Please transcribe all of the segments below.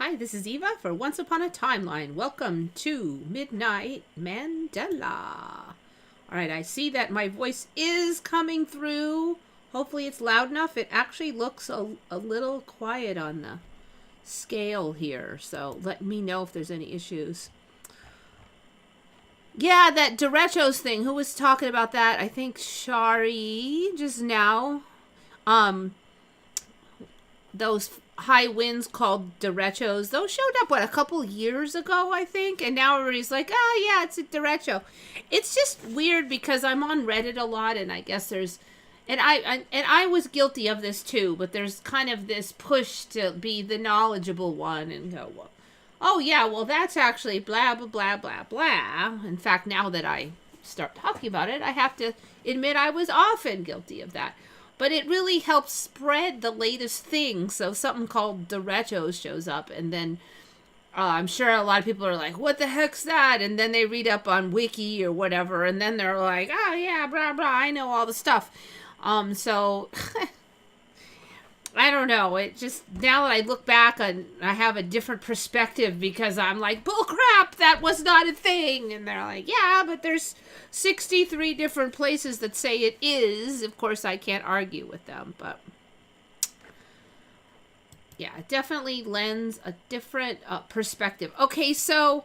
Hi, this is Eva for Once Upon a Timeline. Welcome to Midnight Mandela. Alright, I see that my voice is coming through. Hopefully it's loud enough. It actually looks a little quiet on the scale here, so let me know if there's any issues. Yeah, that derechos thing. Who was talking about that? I think Shari just now. Those high winds called derechos, those showed up a couple years ago, I think, and now everybody's like, oh yeah, it's a derecho. It's just weird because I'm on Reddit a lot, and I guess there's, and I was guilty of this too, but there's kind of this push to be the knowledgeable one and go, well, oh yeah, well that's actually blah blah blah blah blah. In fact, now that I start talking about it, I have to admit I was often guilty of that. But it really helps spread the latest thing. So something called derechos shows up, and then I'm sure a lot of people are like, what the heck's that? And then they read up on Wiki or whatever, and then they're like, oh yeah, blah blah, I know all the stuff. So I don't know. It just, now that I look back, and I have a different perspective because I'm like, bull crap, that was not a thing. And they're like, yeah, but there's 63 different places that say it is. Of course, I can't argue with them, but yeah, it definitely lends a different perspective. Okay, so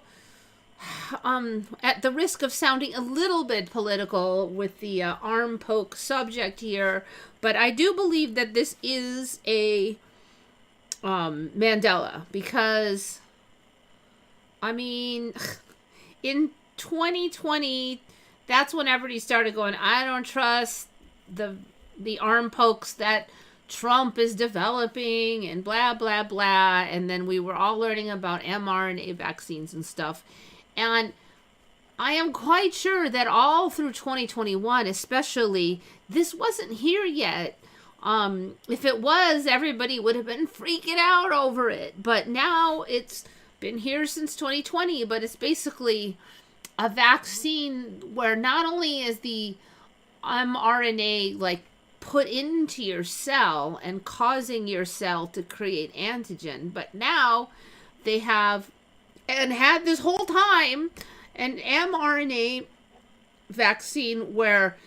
at the risk of sounding a little bit political with the arm poke subject here, but I do believe that this is a Mandela, because I mean, in 2020, that's when everybody started going, I don't trust the arm pokes that Trump is developing and blah blah blah, and then we were all learning about mRNA vaccines and stuff. And I am quite sure that all through 2021, especially, this wasn't here yet. If it was, everybody would have been freaking out over it. But now it's been here since 2020, but it's basically a vaccine where not only is the mRNA like put into your cell and causing your cell to create antigen, but now they have, and had this whole time, an mRNA vaccine where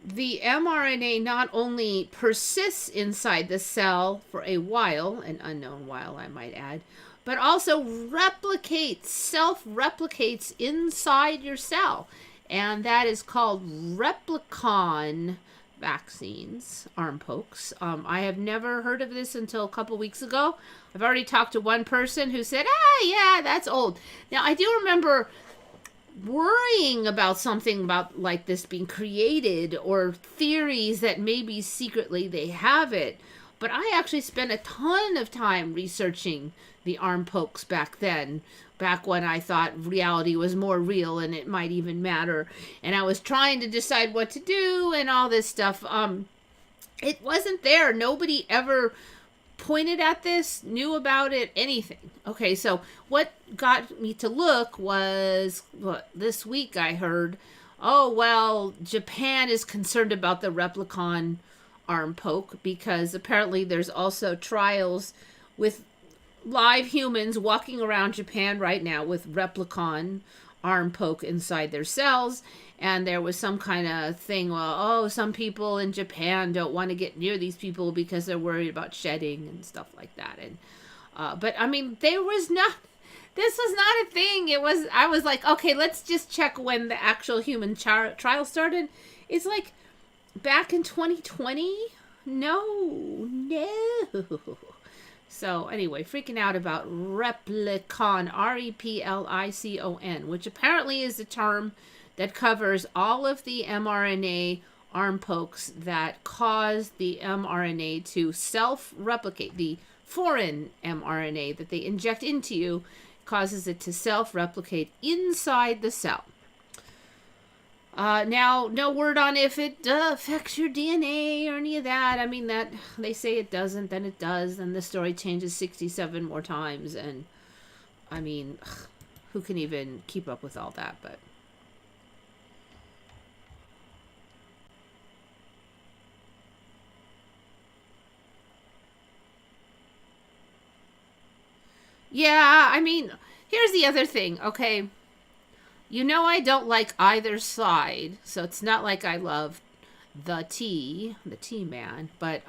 the mRNA not only persists inside the cell for a while, an unknown while I might add, but also replicates, self-replicates inside your cell. And that is called replicon vaccines, arm pokes. I have never heard of this until a couple weeks ago. I've already talked to one person who said, yeah, that's old. Now, I do remember worrying about something about like this being created, or theories that maybe secretly they have it. But I actually spent a ton of time researching the arm pokes back then, back when I thought reality was more real and it might even matter. And I was trying to decide what to do and all this stuff. It wasn't there. Nobody ever pointed at this, knew about it, anything. Okay, so what got me to look was, what, this week I heard, oh, well, Japan is concerned about the replicon arm poke because apparently there's also trials with live humans walking around Japan right now with replicon arm poke inside their cells. And there was some kind of thing, well, oh, some people in Japan don't want to get near these people because they're worried about shedding and stuff like that. And but I mean, this was not a thing. I was like, okay, let's just check when the actual human trial started. It's like back in 2020. No. So anyway, freaking out about replicon, REPLICON, which apparently is the term that covers all of the mRNA arm pokes that cause the mRNA to self-replicate. The foreign mRNA that they inject into you causes it to self-replicate inside the cell. Now, no word on if it affects your DNA or any of that. I mean, that they say it doesn't, then it does, then the story changes 67 more times, and I mean, who can even keep up with all that? But Yeah, I mean, here's the other thing, okay? You know I don't like either side, so it's not like I love the T man, but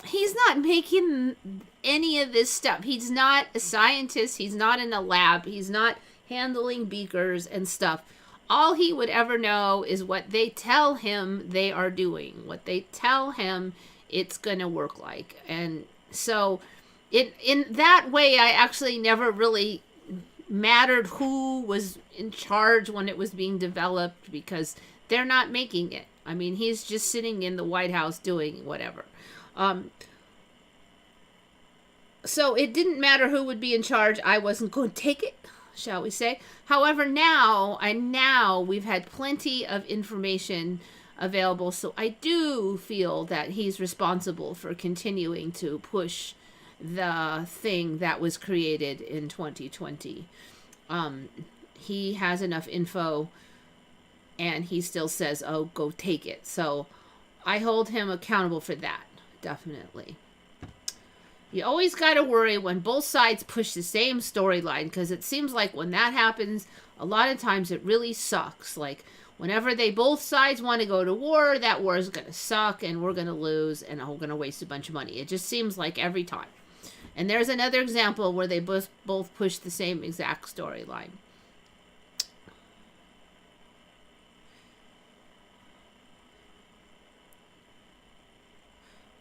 he's not making any of this stuff. He's not a scientist, he's not in a lab, he's not handling beakers and stuff. All he would ever know is what they tell him they are doing, what they tell him it's going to work like. And so in that way, I actually never really mattered who was in charge when it was being developed, because they're not making it. I mean, he's just sitting in the White House doing whatever. So it didn't matter who would be in charge. I wasn't going to take it, shall we say. However, now we've had plenty of information available, so I do feel that he's responsible for continuing to push the thing that was created in 2020. He has enough info, and he still says, oh, go take it. So I hold him accountable for that, definitely. You always got to worry when both sides push the same storyline, because it seems like when that happens, a lot of times it really sucks. Like, whenever both sides want to go to war, that war is going to suck, and we're going to lose, and we're going to waste a bunch of money. It just seems like every time. And there's another example where they both push the same exact storyline.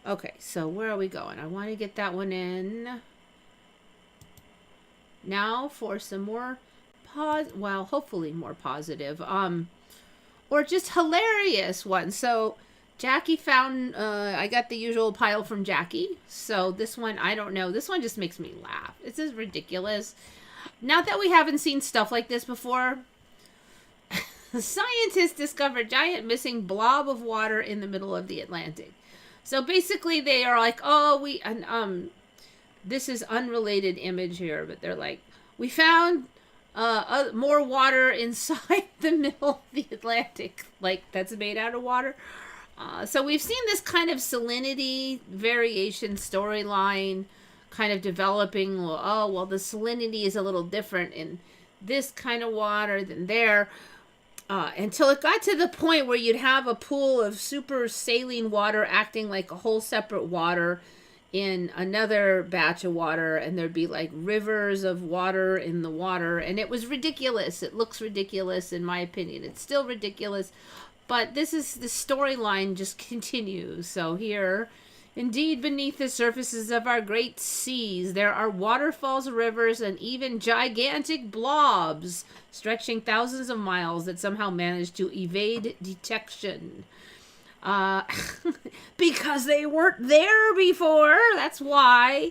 Okay, so where are we going? I want to get that one in. Now for some more hopefully more positive, or just hilarious ones. So Jackie found, I got the usual pile from Jackie. So this one, I don't know. This one just makes me laugh. It's just ridiculous. Not that we haven't seen stuff like this before. Scientists discovered giant missing blob of water in the middle of the Atlantic. So basically they are like, this is unrelated image here, but they're like, we found more water inside the middle of the Atlantic, like that's made out of water. So we've seen this kind of salinity variation storyline kind of developing. Well, the salinity is a little different in this kind of water than there. Until it got to the point where you'd have a pool of super saline water acting like a whole separate water in another batch of water, and there'd be like rivers of water in the water, and it was ridiculous. It looks ridiculous in my opinion. It's still ridiculous, but the storyline just continues. So here, indeed, beneath the surfaces of our great seas, there are waterfalls, rivers, and even gigantic blobs stretching thousands of miles that somehow manage to evade detection. Because they weren't there before. That's why.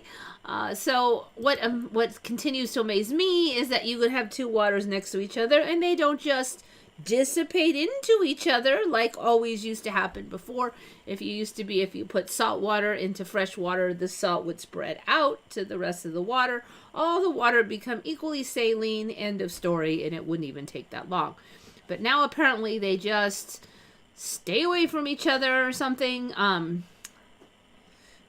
So what continues to amaze me is that you could have two waters next to each other, and they don't just dissipate into each other like always used to happen before. If you put salt water into fresh water, the salt would spread out to the rest of the water. All the water would become equally saline, end of story, and it wouldn't even take that long. But now apparently they just stay away from each other or something.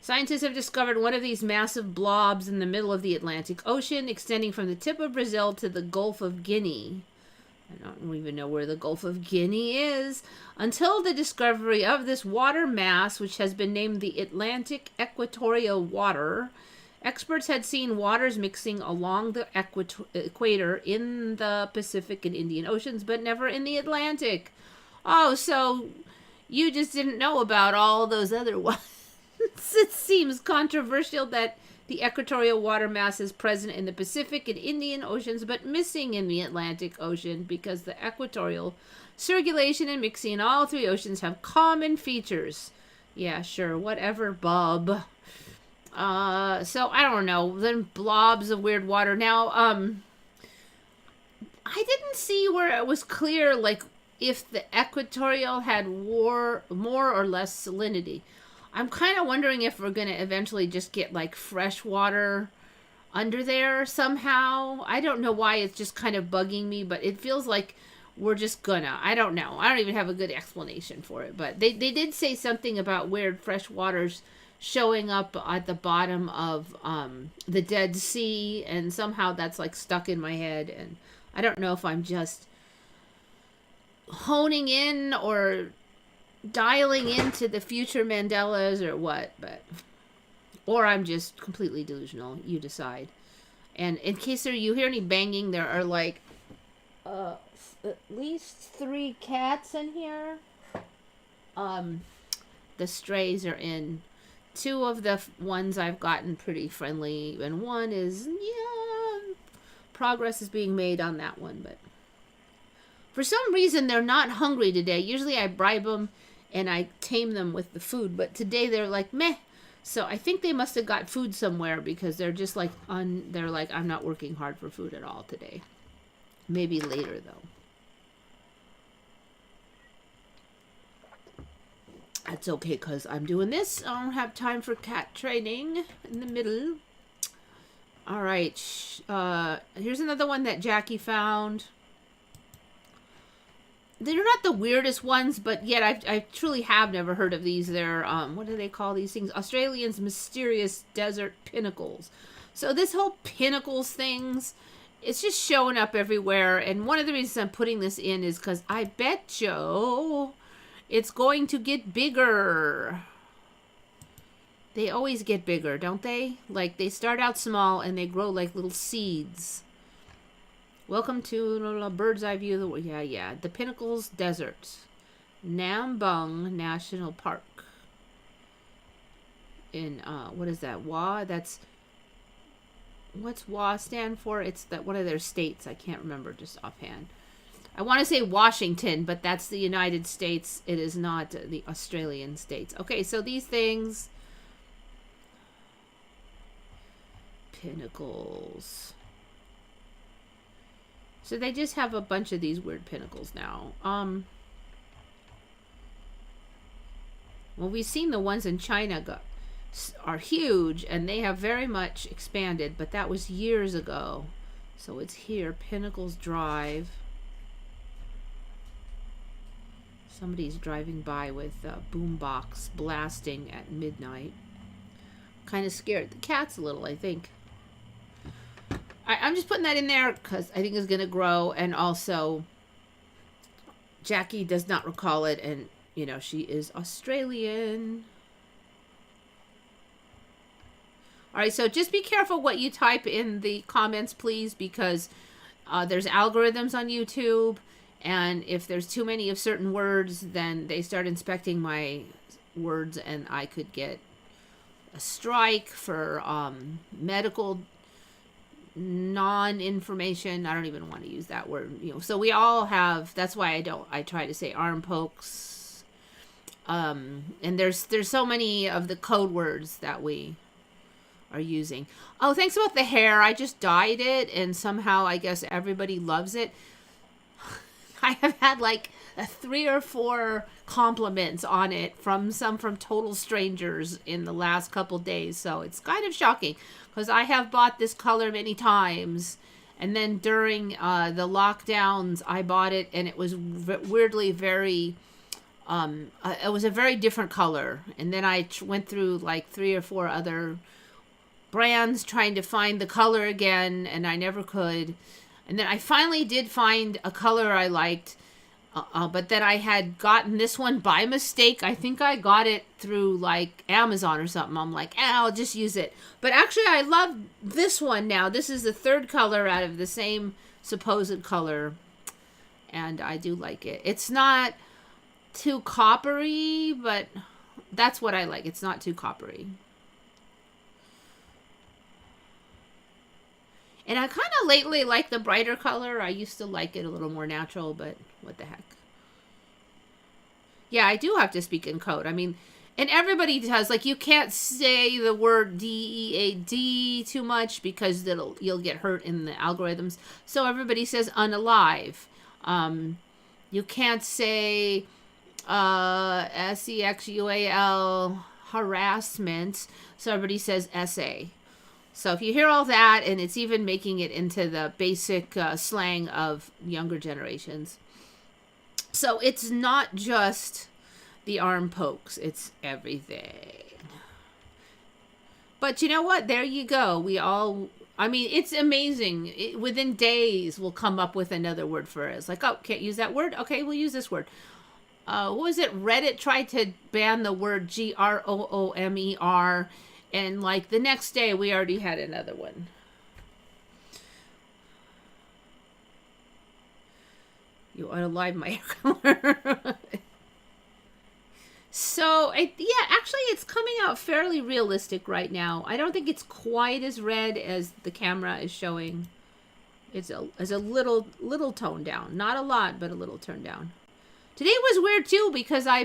Scientists have discovered one of these massive blobs in the middle of the Atlantic Ocean, extending from the tip of Brazil to the Gulf of Guinea. I don't even know where the Gulf of Guinea is. Until the discovery of this water mass, which has been named the Atlantic Equatorial Water, experts had seen waters mixing along the equator in the Pacific and Indian Oceans, but never in the Atlantic. Oh, so you just didn't know about all those other ones. It seems controversial that the equatorial water mass is present in the Pacific and Indian Oceans, but missing in the Atlantic Ocean, because the equatorial circulation and mixing in all three oceans have common features. Yeah, sure, whatever, bub. So I don't know. Then blobs of weird water. Now, I didn't see where it was clear, like, if the equatorial had more or less salinity. I'm kind of wondering if we're going to eventually just get like fresh water under there somehow. I don't know why it's just kind of bugging me, but it feels like we're just gonna. I don't know. I don't even have a good explanation for it. But they did say something about where fresh waters showing up at the bottom of the Dead Sea, and somehow that's like stuck in my head, and I don't know if I'm just honing in or dialing into the future Mandelas or what, but or I'm just completely delusional. You decide. And in case you hear any banging, there are like at least 3 cats in here. The strays are in. 2 of the ones I've gotten pretty friendly, and one is, progress is being made on that one, but for some reason they're not hungry today. Usually I bribe them and I tame them with the food, but today they're like meh. So I think they must have got food somewhere, because they're just like they're like, I'm not working hard for food at all today. Maybe later though. That's okay, because I'm doing this. I don't have time for cat training in the middle. All right. Here's another one that Jackie found. They're not the weirdest ones, but yet I truly have never heard of these. They're, what do they call these things? Australians' mysterious desert pinnacles. So this whole pinnacles things, it's just showing up everywhere. And one of the reasons I'm putting this in is because I bet you it's going to get bigger. They always get bigger, don't they? Like, they start out small and they grow like little seeds. Welcome to a bird's eye view of the world. Yeah. The Pinnacles Desert. Nambung National Park. In, what is that? What's WA stand for? It's that one of their states. I can't remember just offhand. I want to say Washington, but that's the United States. It is not the Australian states. Okay, so these things. Pinnacles. So they just have a bunch of these weird pinnacles now. Well, we've seen the ones in China are huge, and they have very much expanded, but that was years ago. So it's here, Pinnacles Drive. Somebody's driving by with a boombox blasting at midnight. Kind of scared the cats a little, I think. I'm just putting that in there because I think it's going to grow. And also, Jackie does not recall it. And, you know, she is Australian. All right, so just be careful what you type in the comments, please, because there's algorithms on YouTube. And if there's too many of certain words, then they start inspecting my words, and I could get a strike for medical non-information. I don't even want to use that word. You know, so we all have. That's why I try to say arm pokes. And there's so many of the code words that we are using. Oh, thanks about the hair. I just dyed it, and somehow I guess everybody loves it. I have had like 3 or 4 compliments on it from total strangers in the last couple days. So it's kind of shocking because I have bought this color many times. And then during the lockdowns, I bought it and it was weirdly very, it was a very different color. And then I went through like 3 or 4 other brands trying to find the color again, and I never could. And then I finally did find a color I liked, but then I had gotten this one by mistake. I think I got it through like Amazon or something. I'm like, I'll just use it. But actually, I love this one now. This is the 3rd color out of the same supposed color, and I do like it. It's not too coppery, but that's what I like. It's not too coppery. And I kind of lately like the brighter color. I used to like it a little more natural, but what the heck. Yeah, I do have to speak in code. I mean, and everybody does. Like, you can't say the word DEAD too much because you'll get hurt in the algorithms. So everybody says unalive. You can't say SEXUAL harassment. So everybody says SA. So if you hear all that, and it's even making it into the basic slang of younger generations. So it's not just the arm pokes, it's everything. But you know what? There you go. We all, I mean, it's amazing. Within days, we'll come up with another word for it. It's like, oh, can't use that word? Okay, we'll use this word. What was it? Reddit tried to ban the word groomer. And like the next day, we already had another one. You unalive my color. So, yeah, actually, it's coming out fairly realistic right now. I don't think it's quite as red as the camera is showing. It's a little toned down. Not a lot, but a little toned down. Today was weird, too, because I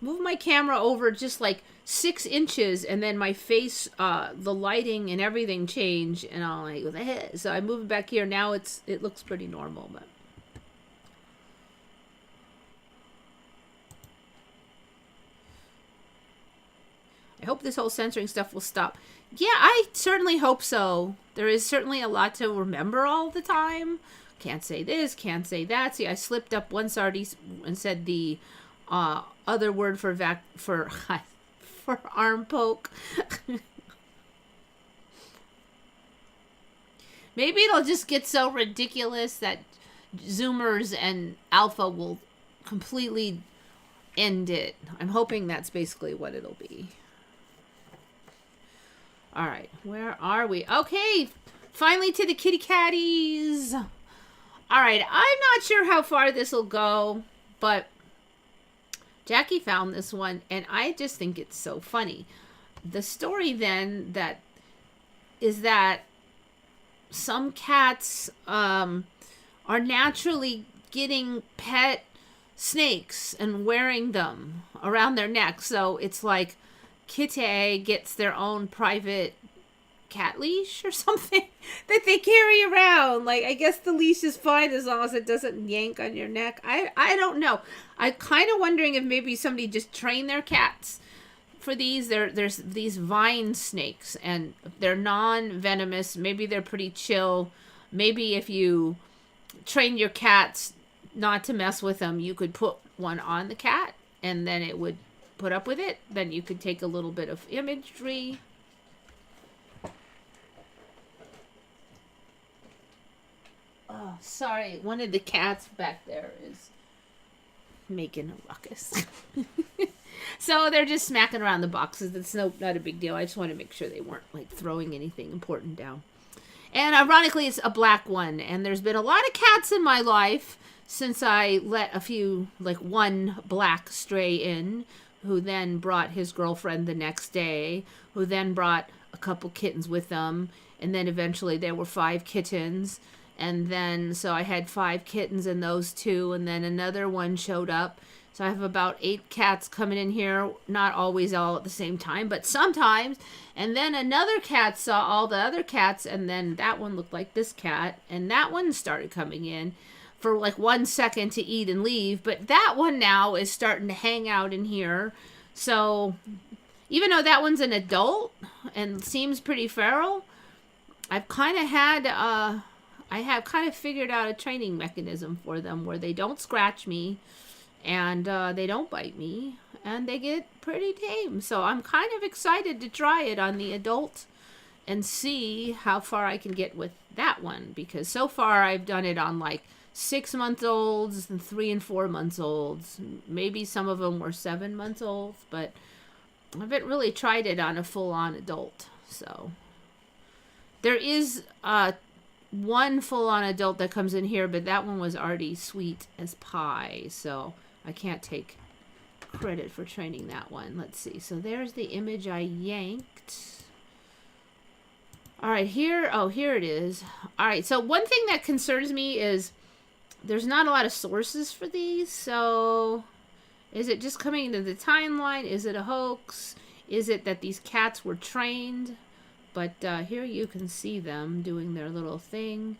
moved my camera over just like 6 inches, and then my face, the lighting and everything changed, and I'm like, so I moved back here. Now it looks pretty normal, but. I hope this whole censoring stuff will stop. Yeah, I certainly hope so. There is certainly a lot to remember all the time. Can't say this, can't say that. See, I slipped up once already and said the other word for for arm poke. Maybe it'll just get so ridiculous that Zoomers and Alpha will completely end it. I'm hoping that's basically what it'll be. All right, where are we? Okay, finally to the kitty catties. All right, I'm not sure how far this will go, but Jackie found this one, and I just think it's so funny. The story then is that some cats are naturally getting pet snakes and wearing them around their neck. So it's like Kitty gets their own private cat leash or something that they carry around. Like, I guess the leash is fine as long as it doesn't yank on your neck. I don't know. I'm kind of wondering if maybe somebody just trained their cats for these. There's these vine snakes, and they're non-venomous. Maybe they're pretty chill. Maybe if you train your cats not to mess with them, you could put one on the cat, and then it would put up with it. Then you could take a little bit of imagery. Oh, sorry. One of the cats back there is making a ruckus. So they're just smacking around the boxes. It's not a big deal. I just want to make sure they weren't like throwing anything important down. And ironically, it's a black one. And there's been a lot of cats in my life since I let a few, like one black stray in, who then brought his girlfriend the next day, who then brought a couple kittens with them. And then eventually there were 5 kittens. And then, so I had 5 kittens and those 2, and then another one showed up. So I have about 8 cats coming in here, not always all at the same time, but sometimes. And then another cat saw all the other cats, and then that one looked like this cat, and that one started coming in for like 1 second to eat and leave. But that one now is starting to hang out in here. So even though that one's an adult and seems pretty feral, I've kind of had... I have kind of figured out a training mechanism for them where they don't scratch me and they don't bite me and they get pretty tame. So I'm kind of excited to try it on the adult and see how far I can get with that one, because so far I've done it on like 6-month-olds and 3 and 4 months olds. Maybe some of them were 7 months old, but I haven't really tried it on a full-on adult. So there is one full-on adult that comes in here, but that one was already sweet as pie, so I can't take credit for training that one. Let's see. So there's the image I yanked. All right, here. Oh, here it is. All right, so one thing that concerns me is there's not a lot of sources for these. So is it just coming into the timeline? Is it a hoax? Is it that these cats were trained? But here you can see them doing their little thing.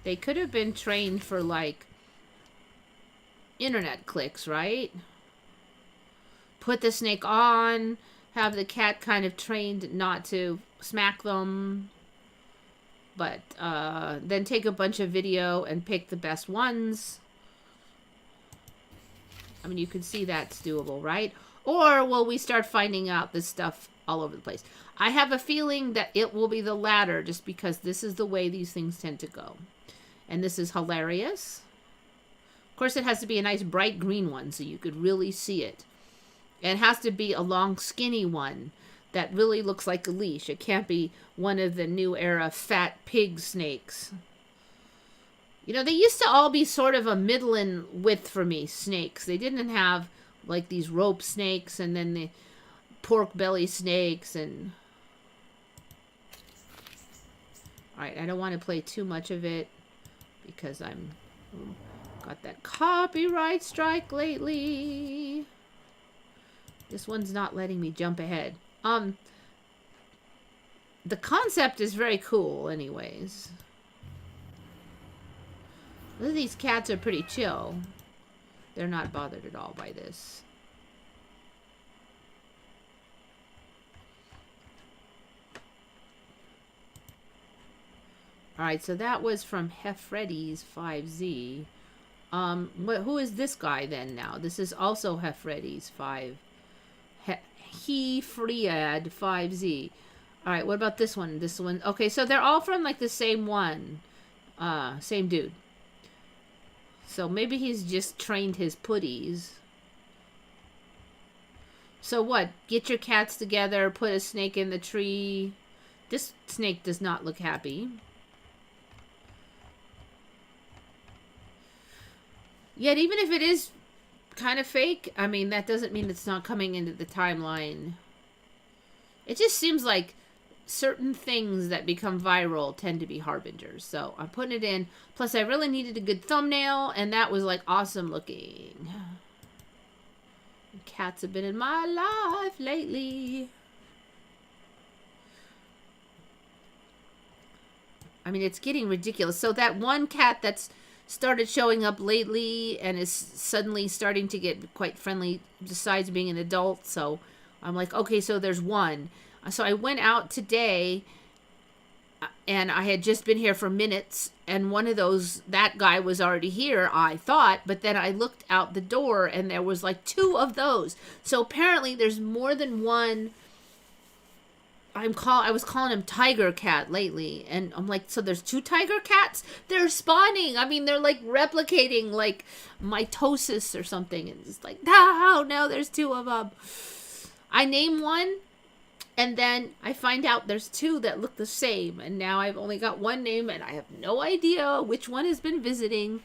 They could have been trained for, like, internet clicks, right? Put the snake on, have the cat kind of trained not to smack them. But then take a bunch of video and pick the best ones. I mean, you can see that's doable, right? Or will we start finding out this stuff all over the place? I have a feeling that it will be the latter, just because this is the way these things tend to go. And this is hilarious. Of course, it has to be a nice bright green one so you could really see it. And it has to be a long, skinny one that really looks like a leash. It can't be one of the new era fat pig snakes. You know, they used to all be sort of a middling width for me, snakes. They didn't have like these rope snakes and then the pork belly snakes and... Alright, I don't want to play too much of it because I'm... got that copyright strike lately. This one's not letting me jump ahead. The concept is very cool anyways. These cats are pretty chill. They're not bothered at all by this. Alright, so that was from Hefreddy's 5Z. Who is this guy then now? This is also Hefreddy's 5. Hefriad 5Z. Alright, what about this one? This one. Okay, so they're all from like the same one. Same dude. So maybe he's just trained his putties. So what? Get your cats together, put a snake in the tree. This snake does not look happy. Yet even if it is kind of fake, I mean, that doesn't mean it's not coming into the timeline. It just seems like certain things that become viral tend to be harbingers. So I'm putting it in. Plus, I really needed a good thumbnail, and that was like awesome looking. Cats have been in my life lately. I mean, it's getting ridiculous. So that one cat that's started showing up lately and is suddenly starting to get quite friendly besides being an adult. So I'm like, okay, so there's one. So I went out today and I had just been here for minutes and one of those, that guy was already here, I thought, but then I looked out the door and there was like 2 of those. So apparently there's more than one. I was calling him Tiger Cat lately, and I'm like, so there's 2 tiger cats? They're spawning. I mean, they're like replicating like mitosis or something, and it's like, no, now there's 2 of them. I name one, and then I find out there's 2 that look the same, and now I've only got one name, and I have no idea which one has been visiting.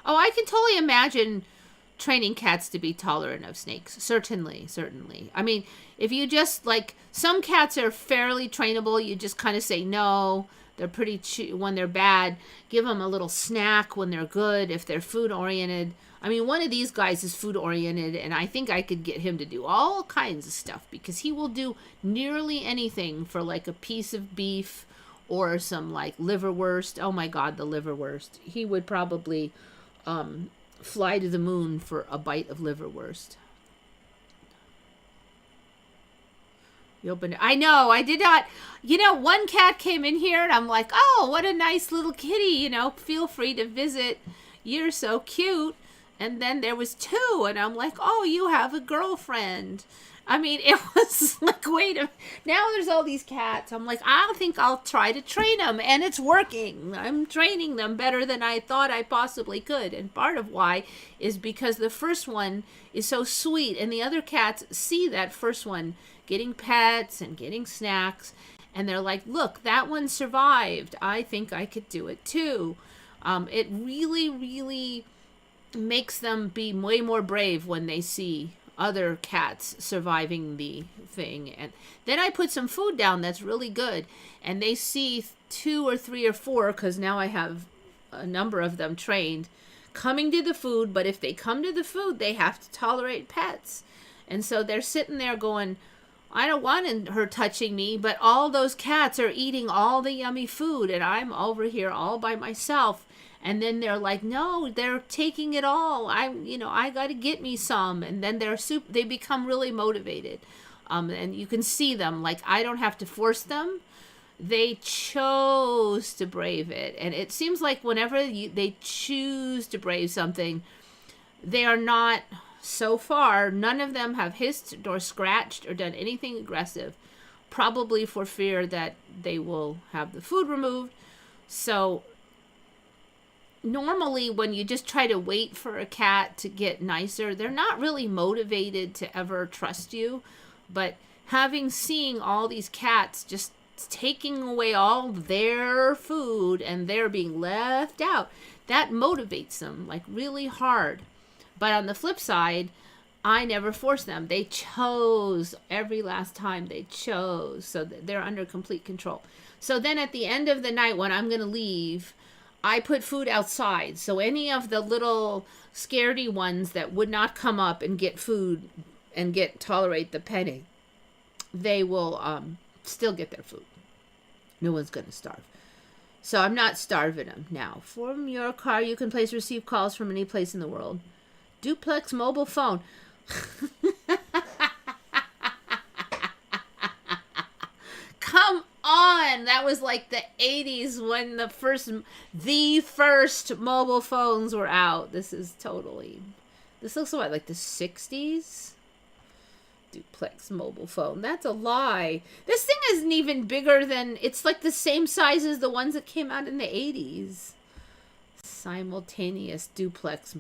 Oh, I can totally imagine training cats to be tolerant of snakes. Certainly. I mean, if you just, like, some cats are fairly trainable. You just kind of say no. They're pretty when they're bad. Give them a little snack when they're good, if they're food-oriented. I mean, one of these guys is food-oriented, and I think I could get him to do all kinds of stuff, because he will do nearly anything for, like, a piece of beef or some, like, liverwurst. Oh, my God, the liverwurst. He would probably fly to the moon for a bite of liverwurst. You opened it. I know, I did not. You know, one cat came in here and I'm like, oh, what a nice little kitty, you know, feel free to visit. You're so cute. And then there was 2 and I'm like, oh, you have a girlfriend. I mean, it was like, wait a minute. Now there's all these cats. I'm like, I think I'll try to train them. And it's working. I'm training them better than I thought I possibly could. And part of why is because the first one is so sweet. And the other cats see that first one getting pets and getting snacks. And they're like, look, that one survived. I think I could do it too. It really, really makes them be way more brave when they see other cats surviving the thing. And then I put some food down that's really good, and they see 2 or 3 or 4, because now I have a number of them trained, coming to the food. But if they come to the food, they have to tolerate pets. And so they're sitting there going, I don't want her touching me, but all those cats are eating all the yummy food and I'm over here all by myself. And then they're like, no, they're taking it all. I got to get me some. And then they become really motivated. And you can see them, like, I don't have to force them. They chose to brave it. And it seems like whenever they choose to brave something, They are not, so far, none of them have hissed or scratched or done anything aggressive, probably for fear that they will have the food removed. So normally when you just try to wait for a cat to get nicer, they're not really motivated to ever trust you. But seeing all these cats just taking away all their food and they're being left out, that motivates them like really hard. But on the flip side, I never forced them. They chose every last time. They chose. So they're under complete control. So then at the end of the night when I'm going to leave, I put food outside. So any of the little scaredy ones that would not come up and get food and tolerate the petting, they will still get their food. No one's going to starve. So I'm not starving them. Now, from your car, you can place receive calls from any place in the world. Duplex mobile phone. Come on. That was like the 80s when the first mobile phones were out. This looks like the 60s. Duplex mobile phone. That's a lie. This thing isn't even bigger than, it's like the same size as the ones that came out in the 80s. Simultaneous duplex.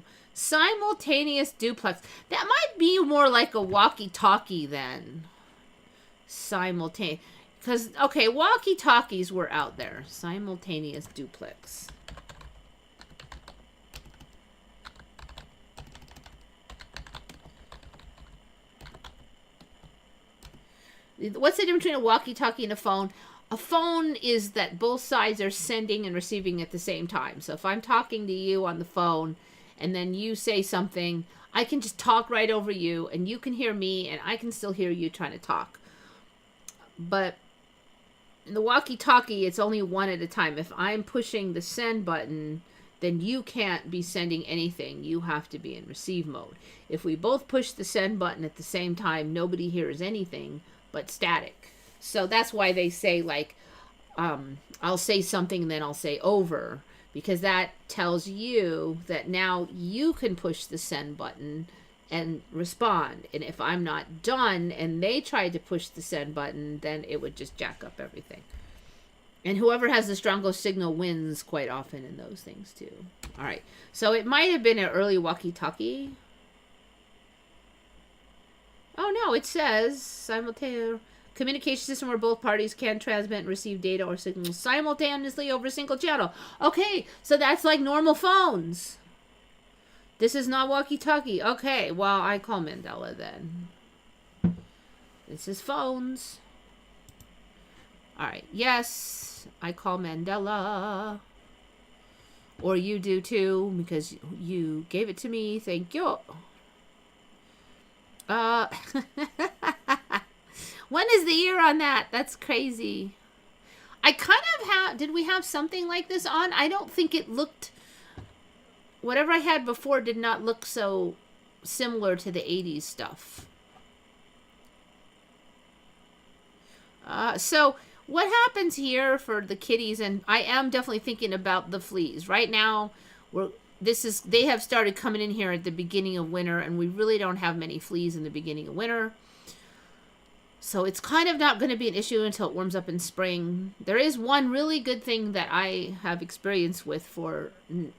That might be more like a walkie-talkie then. Simultaneous. Because, okay, walkie-talkies were out there. Simultaneous duplex. What's the difference between a walkie-talkie and a phone? A phone is that both sides are sending and receiving at the same time. So if I'm talking to you on the phone and then you say something, I can just talk right over you and you can hear me and I can still hear you trying to talk. But in the walkie-talkie, it's only one at a time. If I'm pushing the send button, then you can't be sending anything. You have to be in receive mode. If we both push the send button at the same time, nobody hears anything but static. So that's why they say, like, I'll say something and then I'll say over, because that tells you that now you can push the send button and respond. And if I'm not done and they tried to push the send button, then it would just jack up everything. And whoever has the strongest signal wins quite often in those things too. All right. So it might have been an early walkie-talkie. Oh no, it says simultaneous communication system where both parties can transmit and receive data or signals simultaneously over a single channel. Okay, so that's like normal phones. This is not walkie-talkie. Okay, well, I call Mandela then. This is phones. All right, yes, I call Mandela. Or you do too, because you gave it to me. Thank you. When is the year on that? That's crazy. I kind of did we have something like this on? I don't think it looked, whatever I had before did not look so similar to the 80s stuff. So what happens here for the kitties, and I am definitely thinking about the fleas. Right now, they have started coming in here at the beginning of winter, and we really don't have many fleas in the beginning of winter. So it's kind of not going to be an issue until it warms up in spring. There is one really good thing that I have experience with for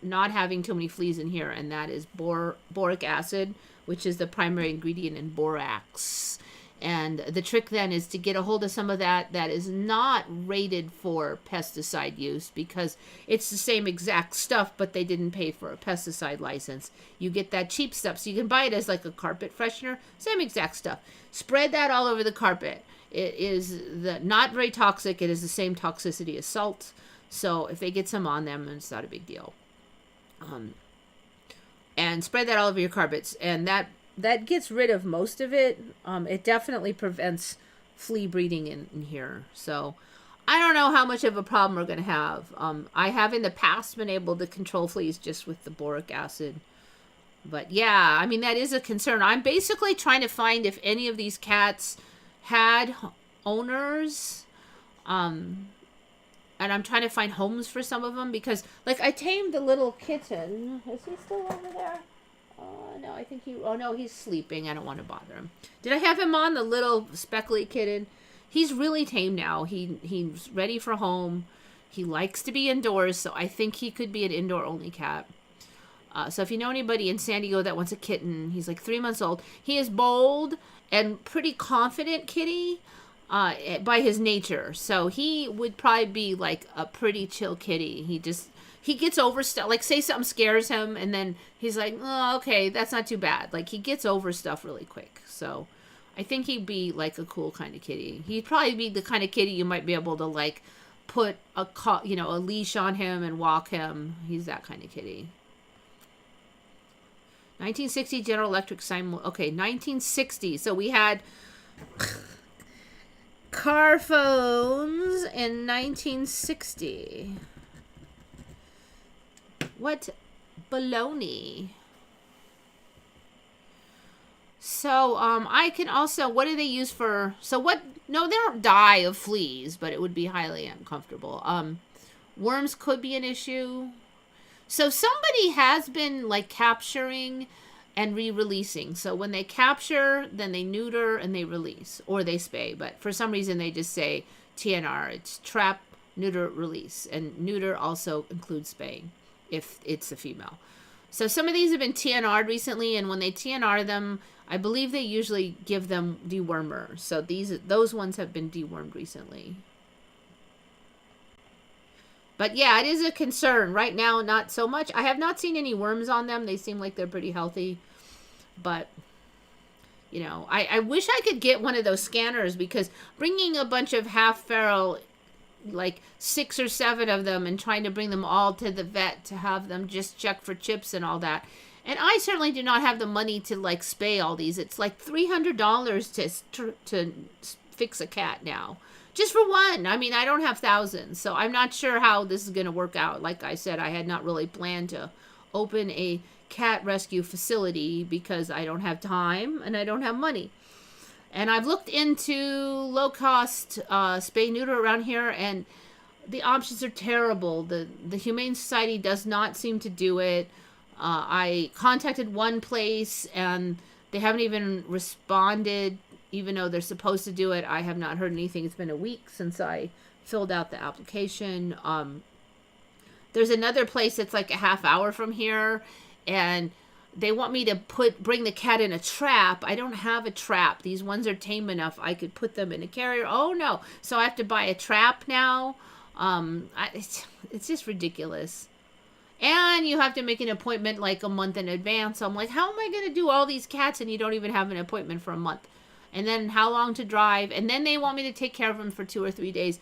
not having too many fleas in here, and that is boric acid, which is the primary ingredient in borax. And the trick then is to get a hold of some of that is not rated for pesticide use, because it's the same exact stuff, but they didn't pay for a pesticide license. You get that cheap stuff, so you can buy it as like a carpet freshener, same exact stuff. Spread that all over the carpet. It is not very toxic. It is the same toxicity as salt. So if they get some on them, it's not a big deal. And spread that all over your carpets, and that gets rid of most of it. It definitely prevents flea breeding in here. So I don't know how much of a problem we're going to have. I have in the past been able to control fleas just with the boric acid. But yeah, I mean, that is a concern. I'm basically trying to find if any of these cats had owners. And I'm trying to find homes for some of them, because, like, I tamed the little kitten. Is he still over there? think he, oh no, he's sleeping. I don't want to bother him. Did I have him on, the little speckly kitten? He's really tame now. He's ready for home. He likes to be indoors, so I think he could be an indoor-only cat. So if you know anybody in San Diego that wants a kitten, he's like 3 months old. He is bold and pretty confident kitty by his nature. So he would probably be like a pretty chill kitty. He gets over stuff. Like, say something scares him, and then he's like, oh, okay, that's not too bad. Like, he gets over stuff really quick. So I think he'd be like a cool kind of kitty. He'd probably be the kind of kitty you might be able to like put a leash on him and walk him. He's that kind of kitty. 1960 General Electric okay, 1960. So we had car phones in 1960. What baloney. So, I can also, what do they use for, no, they don't die of fleas, but it would be highly uncomfortable. Worms could be an issue. So somebody has been like capturing and re-releasing. So when they capture, then they neuter and they release, or they spay. But for some reason they just say TNR. It's trap, neuter, release. And neuter also includes spaying if it's a female. So some of these have been TNR'd recently, and when they TNR them, I believe they usually give them dewormer. So those ones have been dewormed recently. But yeah, it is a concern. Right now, not so much. I have not seen any worms on them. They seem like they're pretty healthy. But, you know, I wish I could get one of those scanners, because bringing a bunch of half feral, like 6 or 7 of them, and trying to bring them all to the vet to have them just check for chips and all that. And I certainly do not have the money to like spay all these. It's like $300 to fix a cat now. Just for one. I mean, I don't have thousands, so I'm not sure how this is going to work out. Like I said, I had not really planned to open a cat rescue facility because I don't have time and I don't have money. And I've looked into low-cost spay-neuter around here, and the options are terrible. The Humane Society does not seem to do it. I contacted one place, and they haven't even responded. Even though they're supposed to do it, I have not heard anything. It's been a week since I filled out the application. There's another place that's like a half hour from here, and they want me to bring the cat in a trap. I don't have a trap. These ones are tame enough. I could put them in a carrier. Oh no! So I have to buy a trap now. It's just ridiculous. And you have to make an appointment like a month in advance. So I'm like, how am I going to do all these cats and you don't even have an appointment for a month? And then how long to drive, and then they want me to take care of them for 2 or 3 days.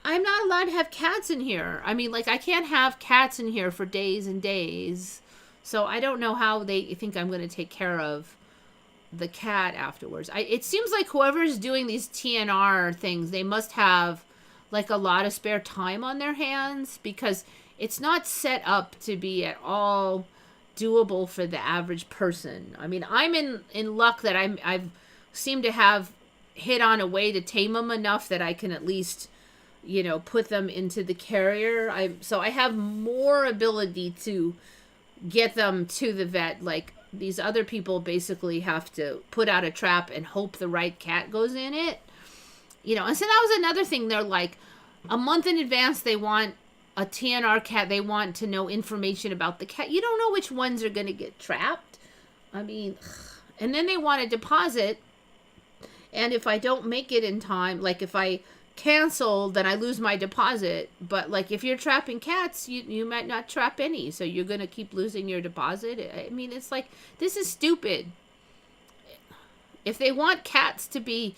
I'm not allowed to have cats in here. I mean, like, I can't have cats in here for days and days. So I don't know how they think I'm going to take care of the cat afterwards. It seems like whoever's doing these TNR things, they must have like a lot of spare time on their hands, because it's not set up to be at all doable for the average person. I mean, I'm in luck that I've seem to have hit on a way to tame them enough that I can at least, you know, put them into the carrier. So I have more ability to get them to the vet. Like, these other people basically have to put out a trap and hope the right cat goes in it. You know, and so that was another thing. They're like, a month in advance, they want a TNR cat. They want to know information about the cat. You don't know which ones are going to get trapped. I mean, and then they want a deposit. And if I don't make it in time, like if I cancel, then I lose my deposit. But like if you're trapping cats, you might not trap any. So you're going to keep losing your deposit. I mean, it's like, this is stupid. If they want cats to be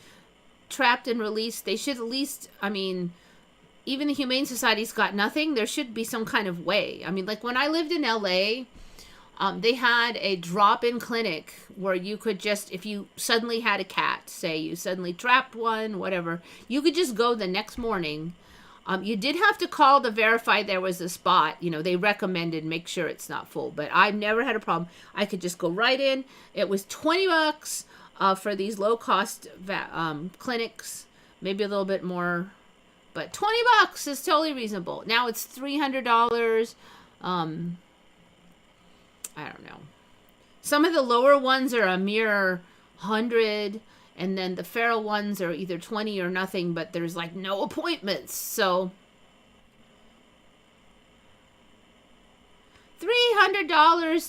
trapped and released, they should at least, I mean, even the Humane Society's got nothing. There should be some kind of way. I mean, like when I lived in LA, they had a drop-in clinic where you could just, if you suddenly had a cat, say you suddenly trapped one, whatever, you could just go the next morning. You did have to call to verify there was a spot. You know, they recommended make sure it's not full, but I've never had a problem. I could just go right in. It was $20 for these low-cost clinics, maybe a little bit more, but $20 is totally reasonable. Now it's $300. I don't know. Some of the lower ones are a mere 100, and then the feral ones are either 20 or nothing, but there's like no appointments. So $300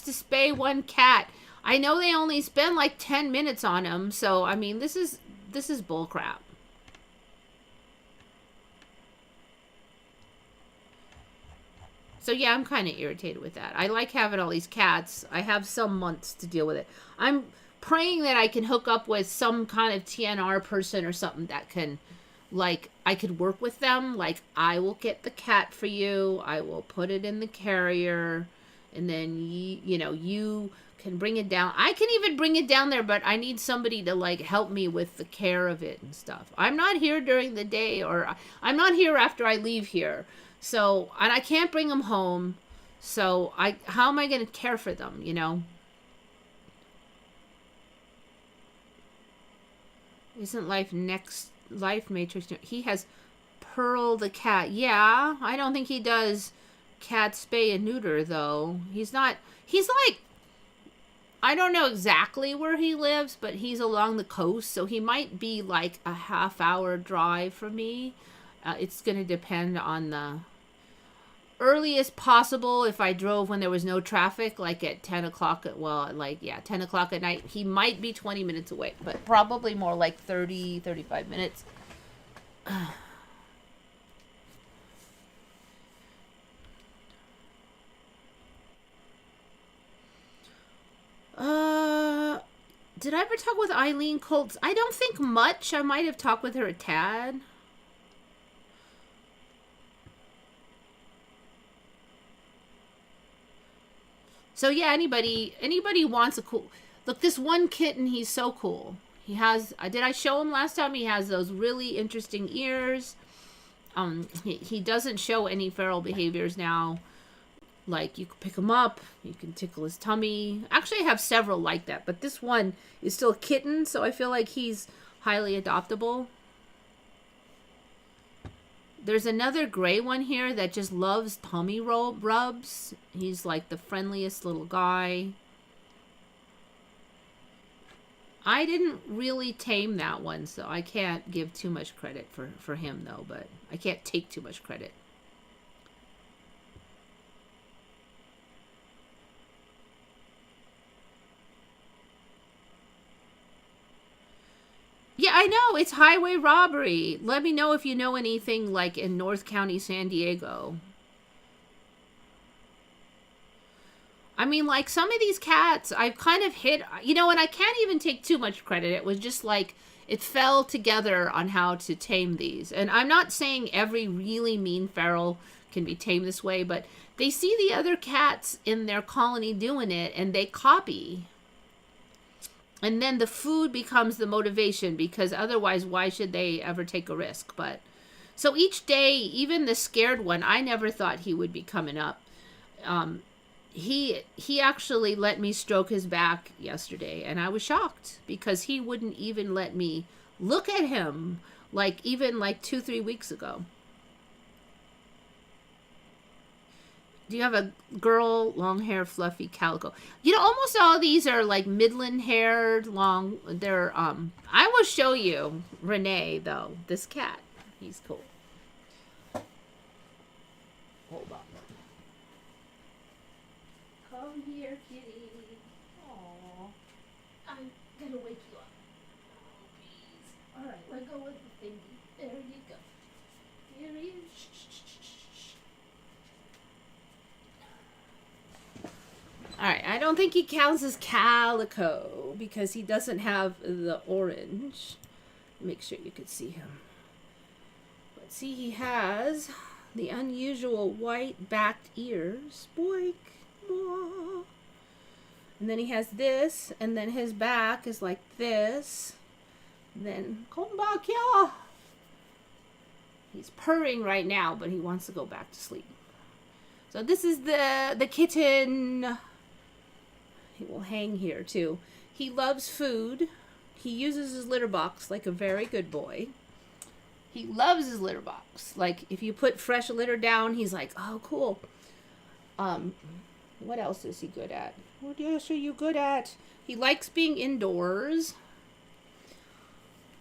to spay one cat. I know they only spend like 10 minutes on them, so I mean this is bull crap. So yeah, I'm kind of irritated with that. I like having all these cats. I have some months to deal with it. I'm praying that I can hook up with some kind of TNR person or something that can, like, I could work with them. Like, I will get the cat for you. I will put it in the carrier. And then, you can bring it down. I can even bring it down there, but I need somebody to, like, help me with the care of it and stuff. I'm not here during the day, or I'm not here after I leave here. So, and I can't bring them home. So, how am I going to care for them, Isn't Life Matrix? He has Pearl the cat. Yeah, I don't think he does cat spay and neuter, though. He's like, I don't know exactly where he lives, but he's along the coast. So, he might be like a half-hour drive from me. It's going to depend on the earliest possible. If I drove when there was no traffic, like at 10 o'clock 10 o'clock at night, he might be 20 minutes away, but probably more like 30, 35 minutes. Did I ever talk with Eileen Colts? I don't think much. I might have talked with her a tad. So yeah, anybody wants a cool... Look, this one kitten, he's so cool. He has... Did I show him last time? He has those really interesting ears. He doesn't show any feral behaviors now. Like, you can pick him up. You can tickle his tummy. Actually, I have several like that. But this one is still a kitten, so I feel like he's highly adoptable. There's another gray one here that just loves tummy rubs. He's like the friendliest little guy. I didn't really tame that one, so I can't give too much credit for him, though. But I can't take too much credit. Yeah, I know. It's highway robbery. Let me know if you know anything like in North County, San Diego. I mean, like some of these cats, I've kind of hit, and I can't even take too much credit. It was just like, it fell together on how to tame these. And I'm not saying every really mean feral can be tamed this way, but they see the other cats in their colony doing it and they copy. And then the food becomes the motivation, because otherwise, why should they ever take a risk? But so each day, even the scared one, I never thought he would be coming up. He actually let me stroke his back yesterday, and I was shocked because he wouldn't even let me look at him even 2-3 weeks ago. Do you have a girl, long hair, fluffy calico? Almost all of these are like midland haired, long. They're I will show you Renee though. This cat, he's cool. Hold on. Come here, kitty. Aww. I'm gonna wake you up. Oh, please. All right, let go with the thingy. There you go. Here he is. Alright, I don't think he counts as calico because he doesn't have the orange. Make sure you could see him. But see, he has the unusual white backed ears. Boink. Mwah. And then he has this, and then his back is like this. And then, come back here. He's purring right now, but he wants to go back to sleep. So this is the kitten. He will hang here too. He loves food. He uses his litter box like a very good boy. He loves his litter box. Like if you put fresh litter down, he's like, oh, cool. What else is he good at? What else are you good at? He likes being indoors.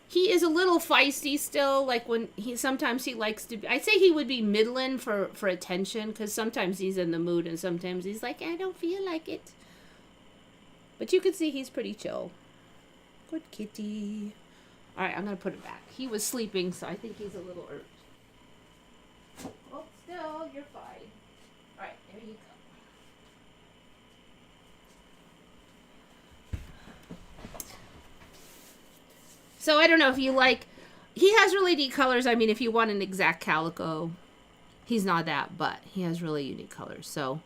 He is a little feisty still. Like when sometimes he likes to. I'd say he would be middling for attention because sometimes he's in the mood and sometimes he's like, I don't feel like it. But you can see he's pretty chill. Good kitty. All right, I'm gonna put it back. He was sleeping, so I think he's a little irked. Oh, still, you're fine. All right, there you go. So I don't know if you like, he has really neat colors. I mean, if you want an exact calico, he's not that, but he has really unique colors. So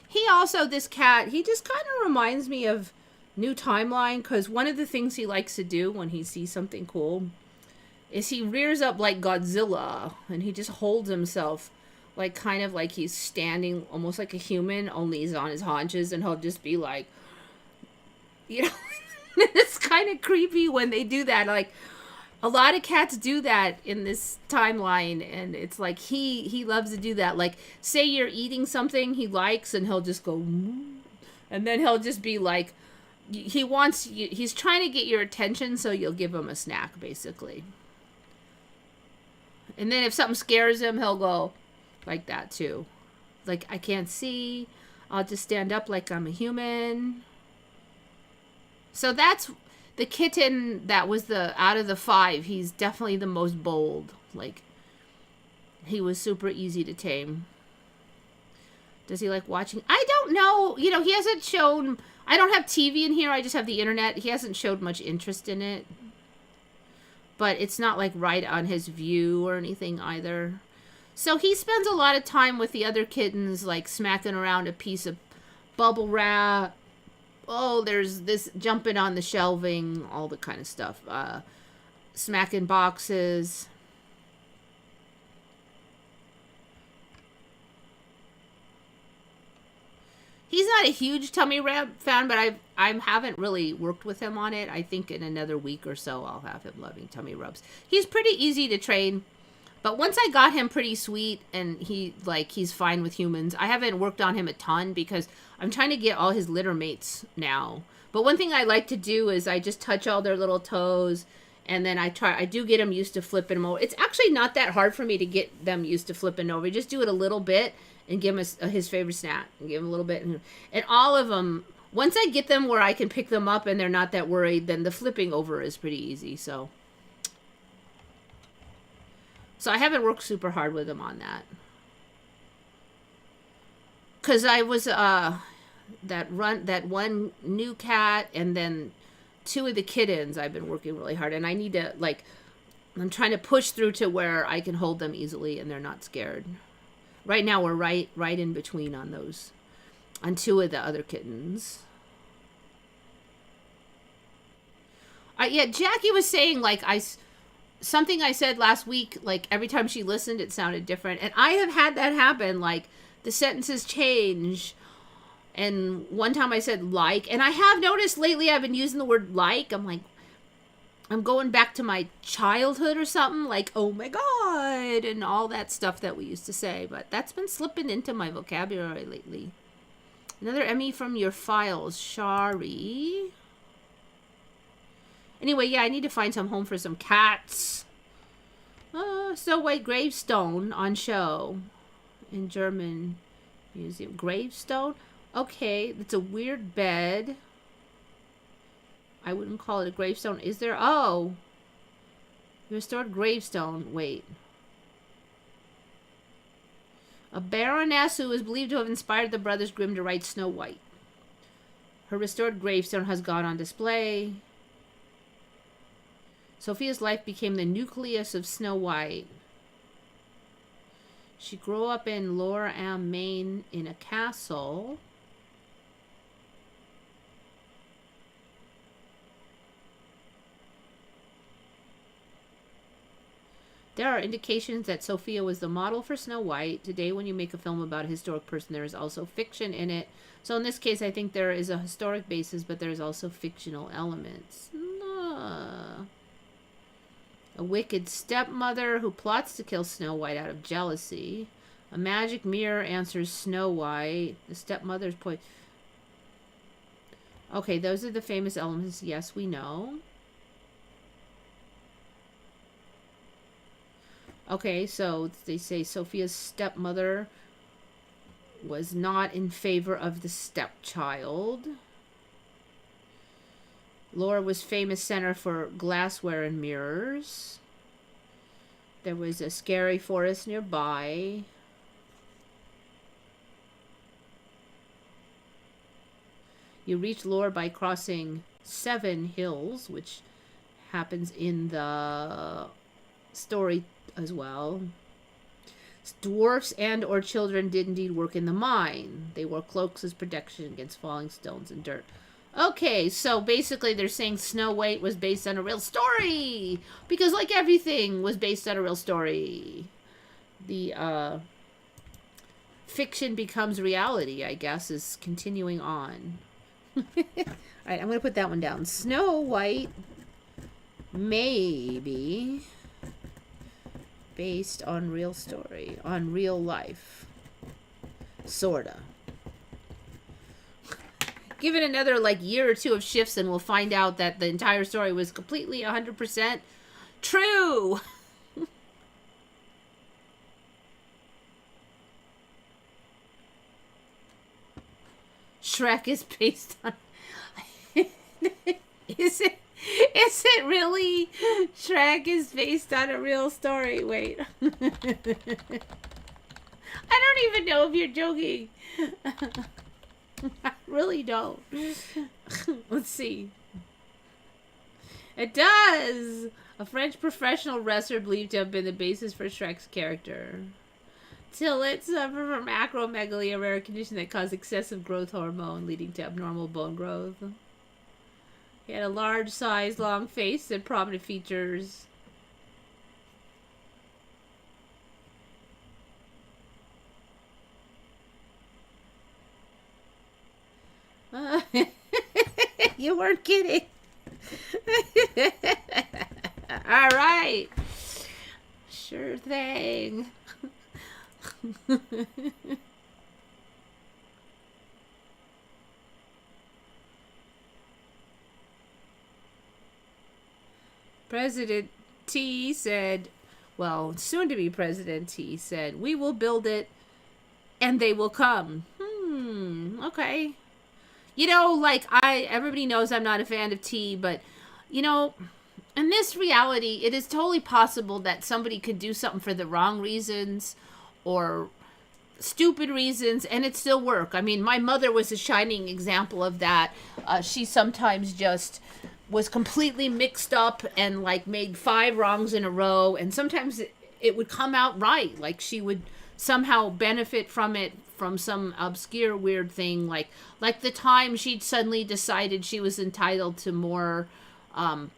he also, this cat, he just kind of reminds me of New Timeline because one of the things he likes to do when he sees something cool is he rears up like Godzilla and he just holds himself like kind of like he's standing almost like a human, only he's on his haunches, and he'll just be like, you know, it's kind of creepy when they do that. Like a lot of cats do that in this timeline, and it's like he loves to do that. Like say you're eating something he likes and he'll just go, and then he'll just be like, he's trying to get your attention so you'll give him a snack basically. And then if something scares him, he'll go like that too. Like, I can't see. I'll just stand up like I'm a human. So that's the kitten that was out of the 5. He's definitely the most bold. Like, he was super easy to tame. Does he like watching? I don't know. You know, he hasn't shown... I don't have TV in here. I just have the internet. He hasn't showed much interest in it. But it's not like right on his view or anything either. So he spends a lot of time with the other kittens, like smacking around a piece of bubble wrap. Oh, there's this jumping on the shelving, all the kind of stuff. Smacking boxes. He's not a huge tummy wrap fan, but I haven't really worked with him on it. I think in another week or so I'll have him loving tummy rubs. He's pretty easy to train, but once I got him pretty sweet and he's fine with humans. I haven't worked on him a ton because I'm trying to get all his litter mates now. But one thing I like to do is I just touch all their little toes, and then I do get them used to flipping them over. It's actually not that hard for me to get them used to flipping over. Just do it a little bit and give him his favorite snack and give him a little bit. And all of them, once I get them where I can pick them up and they're not that worried, then the flipping over is pretty easy. So I haven't worked super hard with them on that. Because I was, that one new cat and then 2 of the kittens I've been working really hard. And I need to, like, I'm trying to push through to where I can hold them easily and they're not scared. Right now we're right in between on those, on 2 of the other kittens. Yeah, Jackie was saying like something I said last week, like every time she listened it sounded different, and I have had that happen. Like the sentences change, and one time I said like, and I have noticed lately I've been using the word like. I'm like, I'm going back to my childhood or something, like, oh my God, and all that stuff that we used to say. But that's been slipping into my vocabulary lately. Another Emmy from your files, Shari. Anyway, yeah, I need to find some home for some cats. Snow White gravestone on show in German museum. Gravestone? Okay, it's a weird bed. I wouldn't call it a gravestone. Is there? Oh. Restored gravestone. Wait. A baroness who is believed to have inspired the Brothers Grimm to write Snow White. Her restored gravestone has gone on display. Sophia's life became the nucleus of Snow White. She grew up in Lower Am, Maine in a castle. There are indications that Sophia was the model for Snow White. Today, when you make a film about a historic person, there is also fiction in it. So in this case, I think there is a historic basis, but there's also fictional elements. A wicked stepmother who plots to kill Snow White out of jealousy. A magic mirror answers Snow White. The stepmother's point. Okay, those are the famous elements. Yes, we know. Okay, so they say Sophia's stepmother was not in favor of the stepchild. Laura was famous center for glassware and mirrors. There was a scary forest nearby. You reach Lore by crossing 7 hills, which happens in the story as well. Dwarfs and or children did indeed work in the mine. They wore cloaks as protection against falling stones and dirt. Okay, so basically they're saying Snow White was based on a real story. Because like everything was based on a real story. The fiction becomes reality, I guess, is continuing on. Alright, I'm going to put that one down. Snow White maybe based on real story, on real life. Sorta. Give it another like year or two of shifts and we'll find out that the entire story was completely 100% true. Shrek is based on... Is it really? Shrek is based on a real story. Wait. I don't even know if you're joking. I really don't. Let's see. It does! A French professional wrestler believed to have been the basis for Shrek's character. Tillet suffered from acromegaly, a rare condition that caused excessive growth hormone, leading to abnormal bone growth. He had a large size, long face, and prominent features. You weren't kidding. All right. Sure thing. President T said, well, soon to be President T said, we will build it and they will come. Okay. You know, like everybody knows I'm not a fan of T, but you know, in this reality, it is totally possible that somebody could do something for the wrong reasons or stupid reasons and it still work. I mean, my mother was a shining example of that. She sometimes just was completely mixed up and like made 5 wrongs in a row, and sometimes it would come out right. Like she would somehow benefit from it, from some obscure weird thing, like the time she'd suddenly decided she was entitled to more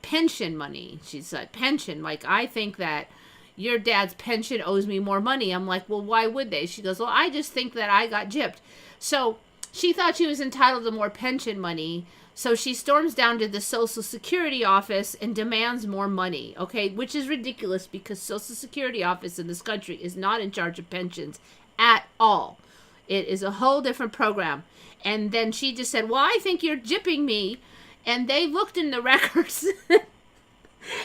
pension money. She said, pension, like, I think that your dad's pension owes me more money. I'm like, well, why would they? She goes, well, I just think that I got gypped. So she thought she was entitled to more pension money. So she storms down to the Social Security office and demands more money, okay? Which is ridiculous because Social Security office in this country is not in charge of pensions at all. It is a whole different program. And then she just said, well, I think you're gypping me. And they looked in the records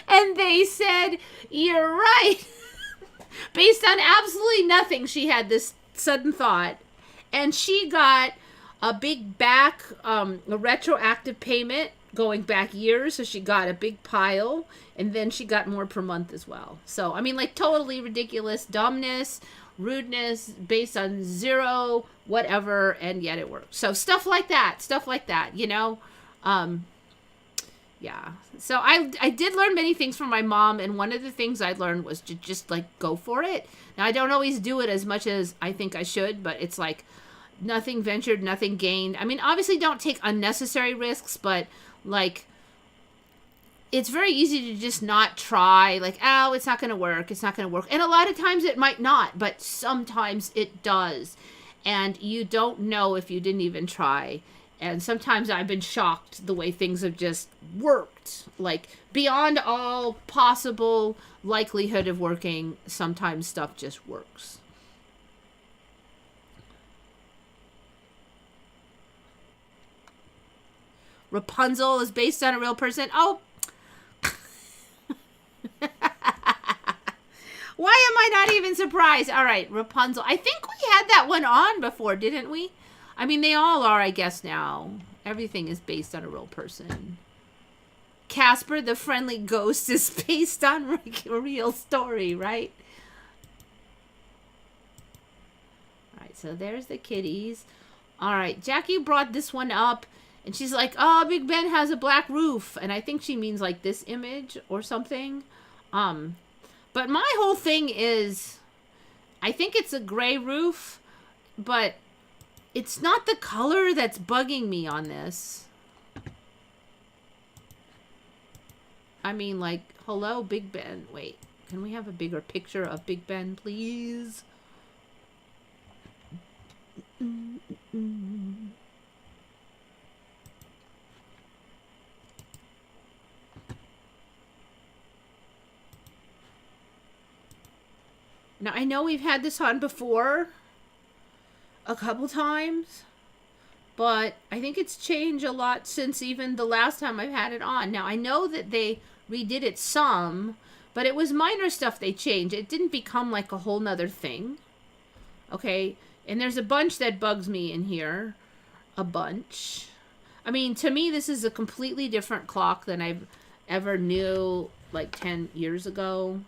and they said, you're right. Based on absolutely nothing, she had this sudden thought. And she got a big back, a retroactive payment going back years. So she got a big pile, and then she got more per month as well. So, I mean, like totally ridiculous dumbness, rudeness based on zero, whatever, and yet it worked. So stuff like that, you know? Yeah. So I did learn many things from my mom, and one of the things I learned was to just like go for it. Now I don't always do it as much as I think I should, but it's like nothing ventured, nothing gained. I mean, obviously don't take unnecessary risks, but like it's very easy to just not try, like, oh, it's not going to work. And a lot of times it might not, but sometimes it does. And you don't know if you didn't even try. And sometimes I've been shocked the way things have just worked. Like, beyond all possible likelihood of working, sometimes stuff just works. Rapunzel is based on a real person. Oh. Why am I not even surprised? All right, Rapunzel. I think we had that one on before, didn't we? I mean, they all are, I guess, now. Everything is based on a real person. Casper, the friendly ghost, is based on a real story, right? All right, so there's the kitties. All right, Jackie brought this one up, and she's like, oh, Big Ben has a black roof. And I think she means, like, this image or something. But my whole thing is, I think it's a gray roof, but it's not the color that's bugging me on this. I mean, like, hello, Big Ben. Wait, can we have a bigger picture of Big Ben, please? Now, I know we've had this on before a couple times, but I think it's changed a lot since even the last time I've had it on. Now, I know that they redid it some, but it was minor stuff they changed. It didn't become like a whole nother thing. Okay, and there's a bunch that bugs me in here. A bunch. I mean, to me, this is a completely different clock than I've ever knew like 10 years ago.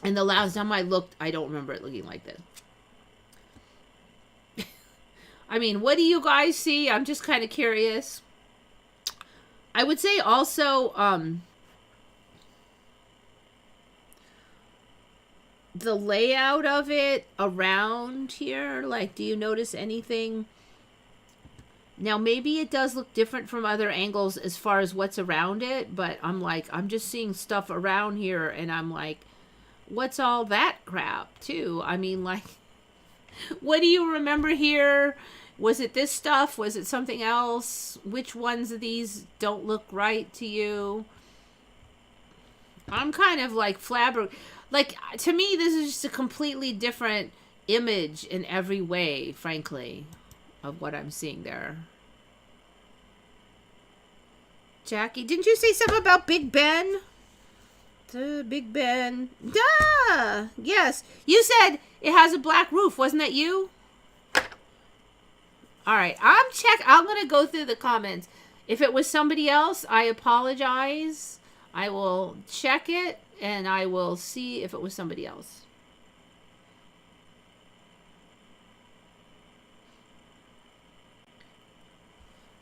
And the last time I looked, I don't remember it looking like this. I mean, what do you guys see? I'm just kind of curious. I would say also, the layout of it around here, like, do you notice anything? Now, maybe it does look different from other angles as far as what's around it, but I'm like, I'm just seeing stuff around here, and I'm like, what's all that crap, too? I mean, like, what do you remember here? Was it this stuff? Was it something else? Which ones of these don't look right to you? I'm kind of like flabbergasted. Like, to me, this is just a completely different image in every way, frankly, of what I'm seeing there. Jackie, didn't you say something about Big Ben? Big Ben. Duh! Yes. You said it has a black roof. Wasn't that you? Alright. I'm going to go through the comments. If it was somebody else, I apologize. I will check it, and I will see if it was somebody else.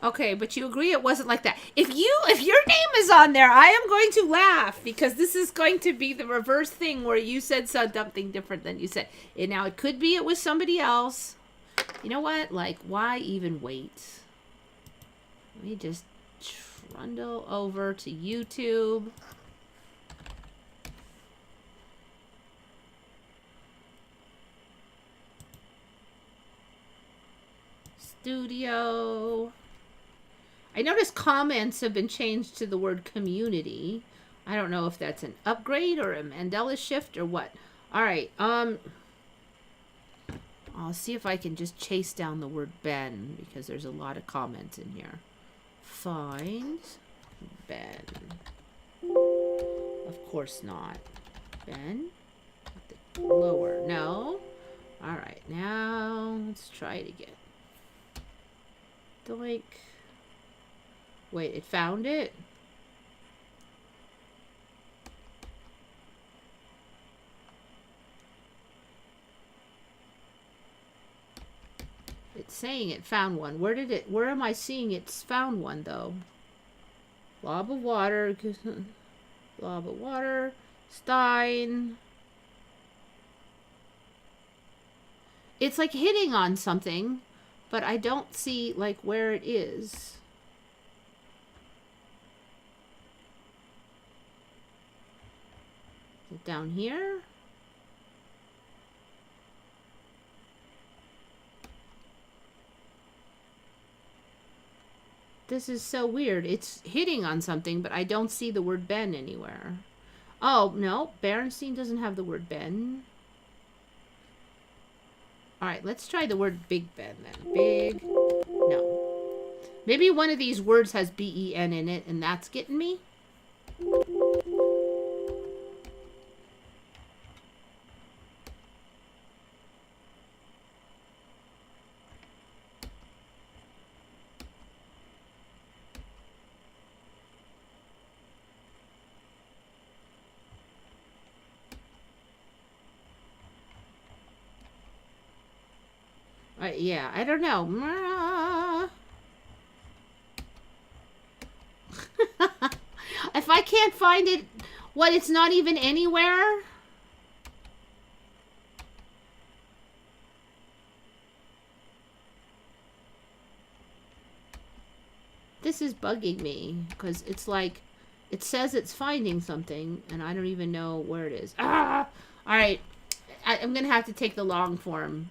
Okay, but you agree it wasn't like that. If your name is on there, I am going to laugh, because this is going to be the reverse thing where you said something different than you said. And now it could be it was somebody else. You know what? Like, why even wait? Let me just trundle over to YouTube. Studio. I noticed comments have been changed to the word community. I don't know if that's an upgrade or a Mandela shift or what. All right. I'll see if I can just chase down the word Ben, because there's a lot of comments in here. Find Ben. Of course not. Ben. Lower. No. All right. Now let's try it again. Doink. Wait, it found it? It's saying it found one. Where am I seeing it's found one, though? Blob of water. Blob of water. Stein. It's like hitting on something, but I don't see, like, where it is. Is it down here? This is so weird. It's hitting on something, but I don't see the word Ben anywhere. Oh, no. Berenstein doesn't have the word Ben. All right, let's try the word Big Ben then. Big. No. Maybe one of these words has B-E-N in it, and that's getting me. Yeah, I don't know. If I can't find it, what, it's not even anywhere? This is bugging me, because it's like, it says it's finding something, and I don't even know where it is. Ah! Alright, I'm going to have to take the long form.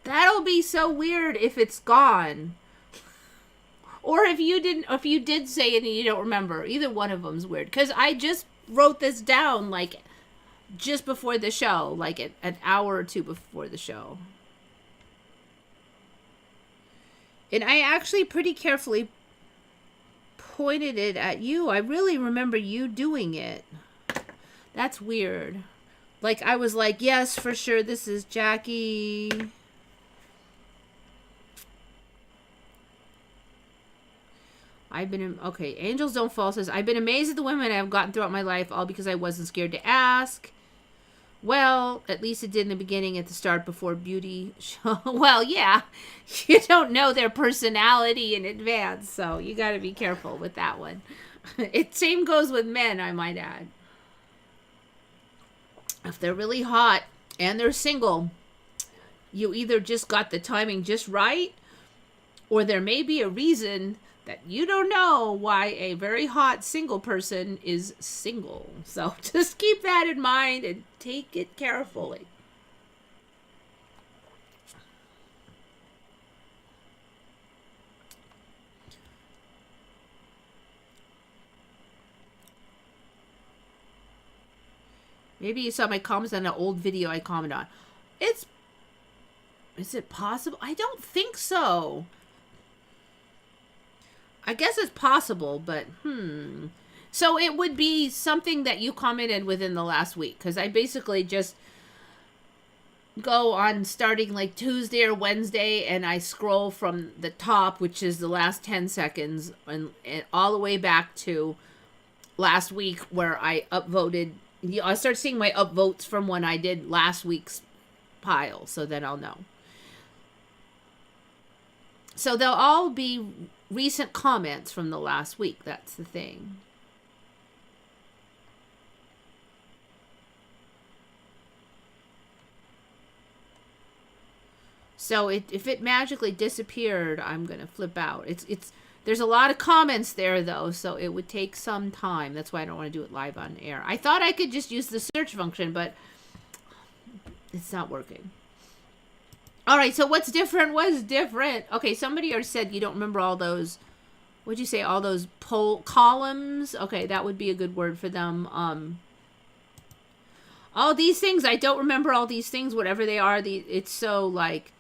That'll be so weird if it's gone. Or if you did say it and you don't remember. Either one of them's weird. Because I just wrote this down, like, just before the show. Like, an hour or two before the show. And I actually pretty carefully pointed it at you. I really remember you doing it. That's weird. Like, I was like, yes, for sure, this is Jackie. Okay, Angels Don't Fall says, I've been amazed at the women I've gotten throughout my life, all because I wasn't scared to ask. Well, at least it did in the beginning, at the start, before beauty show. Well, yeah, you don't know their personality in advance, so you got to be careful with that one. Same goes with men, I might add. If they're really hot and they're single, you either just got the timing just right, or there may be a reason that you don't know why a very hot single person is single. So just keep that in mind and take it carefully. Maybe you saw my comments on an old video I commented on. Is it possible? I don't think so. I guess it's possible, but So it would be something that you commented within the last week, because I basically just go on starting like Tuesday or Wednesday, and I scroll from the top, which is the last 10 seconds, and all the way back to last week where I upvoted. I start seeing my upvotes from when I did last week's pile, so then I'll know. So they'll all be recent comments from the last week. That's the thing. So if it magically disappeared, I'm going to flip out. There's a lot of comments there, though, so it would take some time. That's why I don't want to do it live on air. I thought I could just use the search function, but it's not working. All right, so what's different was different. Okay, somebody already said you don't remember all those, what'd you say, all those columns? Okay, that would be a good word for them. All these things, I don't remember all these things, whatever they are. It's so, like,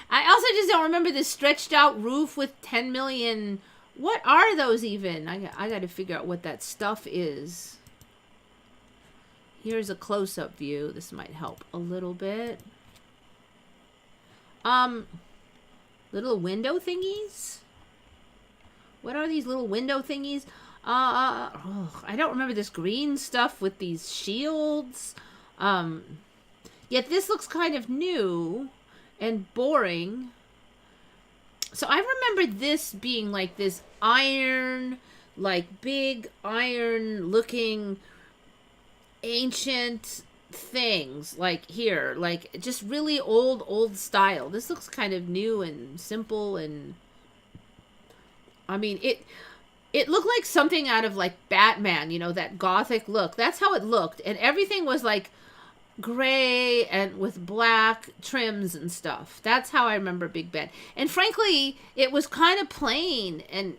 I also just don't remember this stretched out roof with 10 million. What are those even? I got to figure out what that stuff is. Here's a close-up view. This might help a little bit. Little window thingies? What are these little window thingies? I don't remember this green stuff with these shields. Yet this looks kind of new and boring. So I remember this being like this iron, like big iron looking ancient things, like here, like just really old style. This looks kind of new and simple, and I mean it looked like something out of like Batman, you know, that gothic look. That's how it looked, and everything was like gray and with black trims and stuff. That's how I remember Big Ben. And frankly, it was kind of plain, and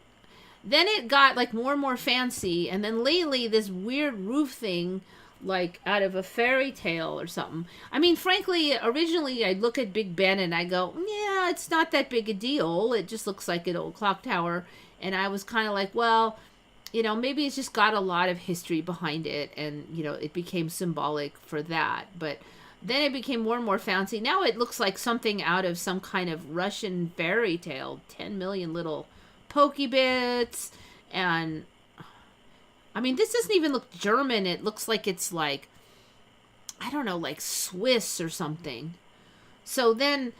then it got like more and more fancy, and then lately this weird roof thing like out of a fairy tale or something. I mean, frankly, originally I look at Big Ben and I go, yeah, it's not that big a deal. It just looks like an old clock tower. And I was kind of like, well, you know, maybe it's just got a lot of history behind it, and, you know, it became symbolic for that. But then it became more and more fancy. Now it looks like something out of some kind of Russian fairy tale. 10 million little pokey bits. And I mean, this doesn't even look German. It looks like it's like, I don't know, like Swiss or something. So then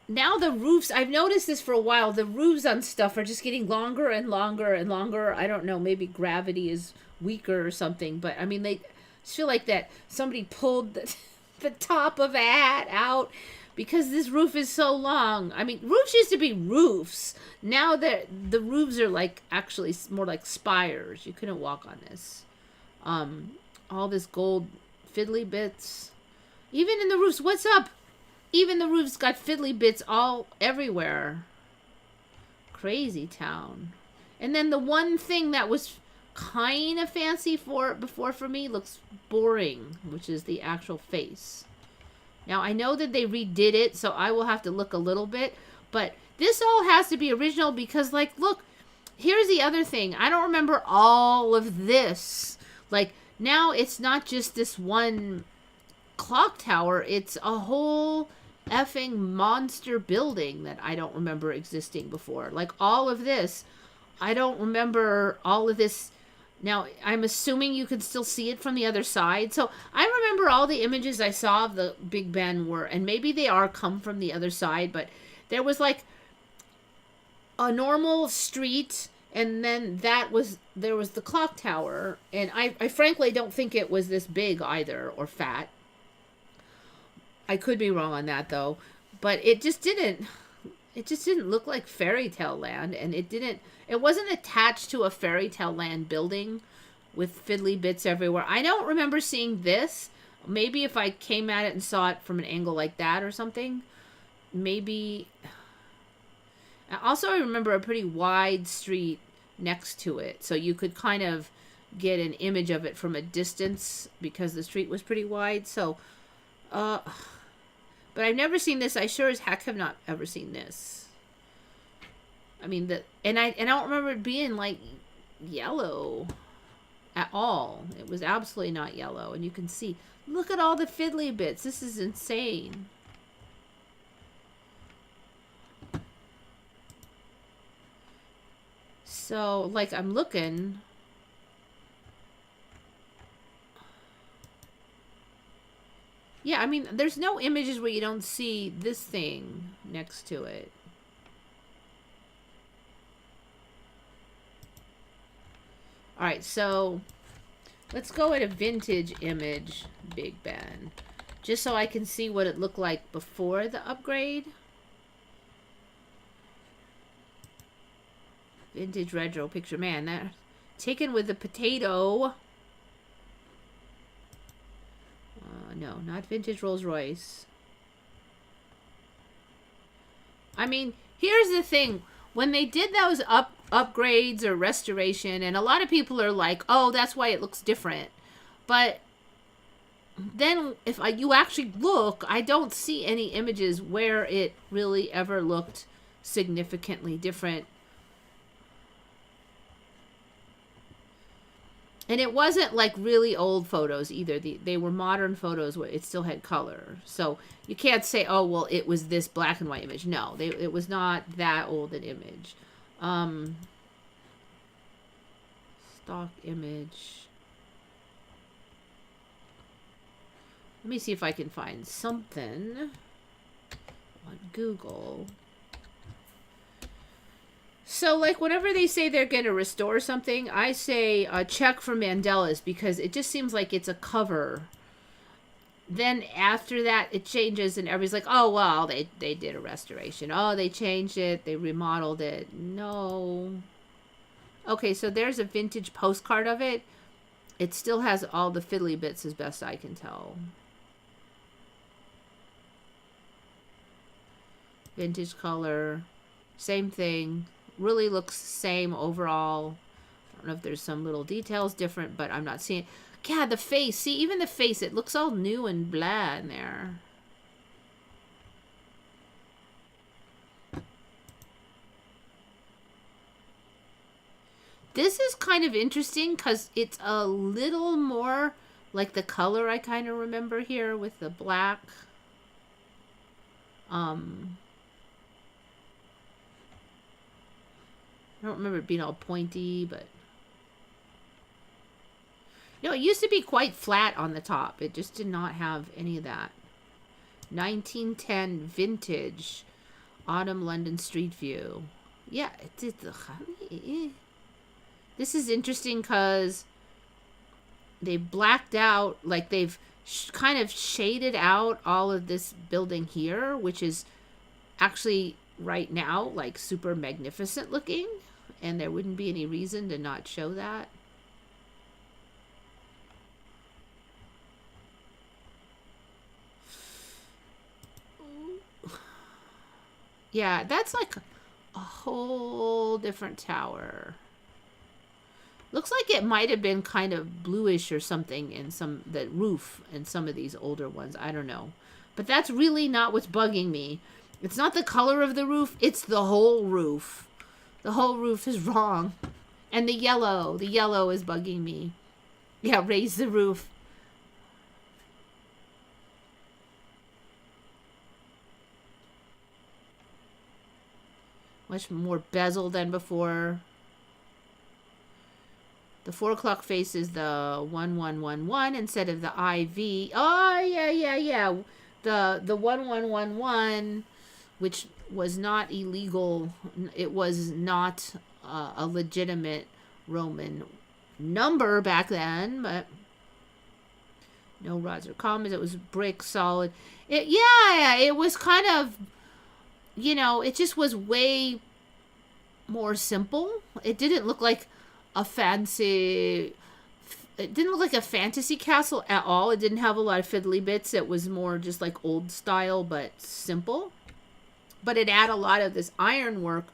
now the roofs, I've noticed this for a while, the roofs on stuff are just getting longer and longer and longer. I don't know, maybe gravity is weaker or something, but I mean, they just feel like that somebody pulled the top of a hat out because this roof is so long. I mean, roofs used to be roofs. Now the roofs are like actually more like spires. You couldn't walk on this. All this gold fiddly bits. Even in the roofs, what's up? Even the roof's got fiddly bits all everywhere. Crazy town. And then the one thing that was kind of fancy before for me looks boring, which is the actual face. Now, I know that they redid it, so I will have to look a little bit. But this all has to be original because, like, look, here's the other thing. I don't remember all of this. Like, now it's not just this one clock tower. It's a whole effing monster building that I don't remember existing before. Like, all of this, I don't remember all of this. Now, I'm assuming you can still see it from the other side. So I remember all the images I saw of the Big Ben were, and maybe they are come from the other side, but there was like a normal street, and then there was the clock tower, and I frankly don't think it was this big either, or fat. I could be wrong on that though, but it just didn't look like fairy tale land, and it wasn't attached to a fairy tale land building with fiddly bits everywhere. I don't remember seeing this. Maybe if I came at it and saw it from an angle like that or something, maybe. Also, I remember a pretty wide street next to it, so you could kind of get an image of it from a distance because the street was pretty wide. So, but I've never seen this. I sure as heck have not ever seen this. I mean, I don't remember it being like yellow at all. It was absolutely not yellow, and you can see. Look at all the fiddly bits. This is insane. So, like, I'm looking. Yeah, I mean, there's no images where you don't see this thing next to it. All right, so let's go at a vintage image, Big Ben, just so I can see what it looked like before the upgrade. Vintage retro picture. Man, that taken with the potato. No, not vintage Rolls Royce. I mean, here's the thing. When they did those upgrades or restoration, and a lot of people are like, oh, that's why it looks different. But then if you actually look, I don't see any images where it really ever looked significantly different. And it wasn't like really old photos either. They were modern photos where it still had color. So you can't say, oh, well, it was this black and white image. No, it was not that old an image. Stock image. Let me see if I can find something on Google. So, like, whenever they say they're going to restore something, I say check for Mandela's because it just seems like it's a cover. Then after that, it changes and everybody's like, oh, well, they did a restoration. Oh, they changed it. They remodeled it. No. Okay, so there's a vintage postcard of it. It still has all the fiddly bits as best I can tell. Vintage color. Same thing. Really looks the same overall. I don't know if there's some little details different, but I'm not seeing. Yeah, the face. See, even the face, it looks all new and blah in there. This is kind of interesting because it's a little more like the color I kind of remember here with the black. I don't remember it being all pointy, but... No, it used to be quite flat on the top. It just did not have any of that. 1910 vintage autumn London street view. Yeah, it did. This is interesting because they blacked out, like they've kind of shaded out all of this building here, which is actually right now like super magnificent looking, and there wouldn't be any reason to not show that. Yeah, that's like a whole different tower. Looks like it might have been kind of bluish or something in the roof in some of these older ones. I don't know. But that's really not what's bugging me. It's not the color of the roof. It's the whole roof. The whole roof is wrong. And the yellow. The yellow is bugging me. Yeah, raise the roof. Much more bezel than before. The 4 o'clock face is the 1111 instead of the IV. Oh, yeah. The 1111, which was not illegal. It was not a legitimate Roman number back then, but no rods or commas. It was brick solid. It was kind of, it just was way more simple. It didn't look like a fancy... It didn't look like a fantasy castle at all. It didn't have a lot of fiddly bits. It was more just like old style, but simple. But it had a lot of this ironwork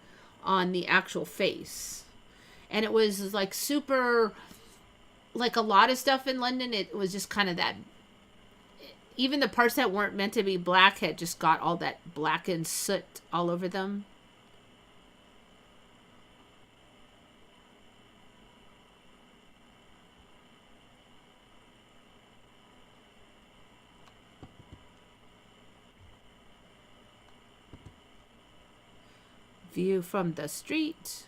on the actual face. And it was like super... Like a lot of stuff in London, it was just kind of that... Even the parts that weren't meant to be black had just got all that blackened soot all over them. View from the street.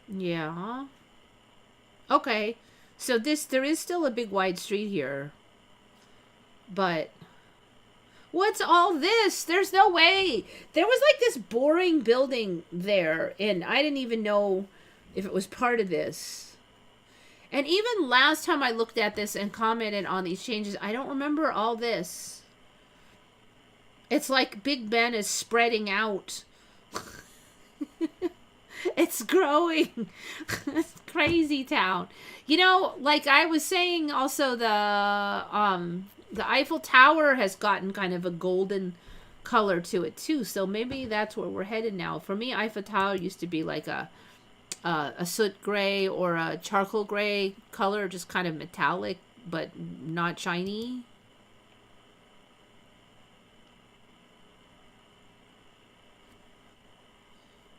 Yeah. Okay. So there is still a big wide street here. But what's all this? There's no way. There was like this boring building there, and I didn't even know if it was part of this. And even last time I looked at this and commented on these changes, I don't remember all this. It's like Big Ben is spreading out. It's growing. It's crazy town. Like I was saying, also the Eiffel Tower has gotten kind of a golden color to it too. So maybe that's where we're headed now. For me, Eiffel Tower used to be like a soot gray or a charcoal gray color, just kind of metallic, but not shiny.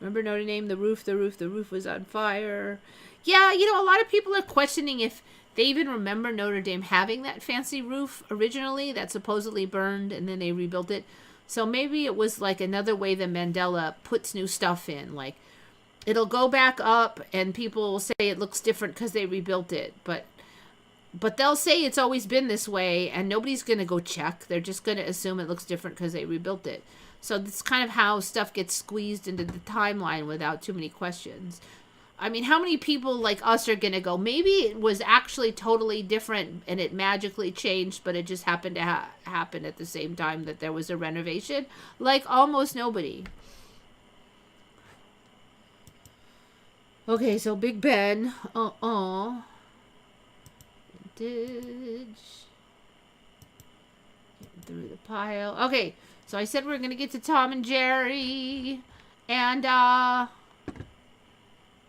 Remember Notre Dame, the roof was on fire. Yeah, a lot of people are questioning if they even remember Notre Dame having that fancy roof originally that supposedly burned and then they rebuilt it. So maybe it was like another way that Mandela puts new stuff in. Like, it'll go back up and people will say it looks different because they rebuilt it. But they'll say it's always been this way and nobody's going to go check. They're just going to assume it looks different because they rebuilt it. So that's kind of how stuff gets squeezed into the timeline without too many questions. I mean, how many people like us are going to go, maybe it was actually totally different and it magically changed, but it just happened to happen at the same time that there was a renovation? Like, almost nobody. Okay, so Big Ben. Getting through the pile. Okay, so I said we are going to get to Tom and Jerry. And,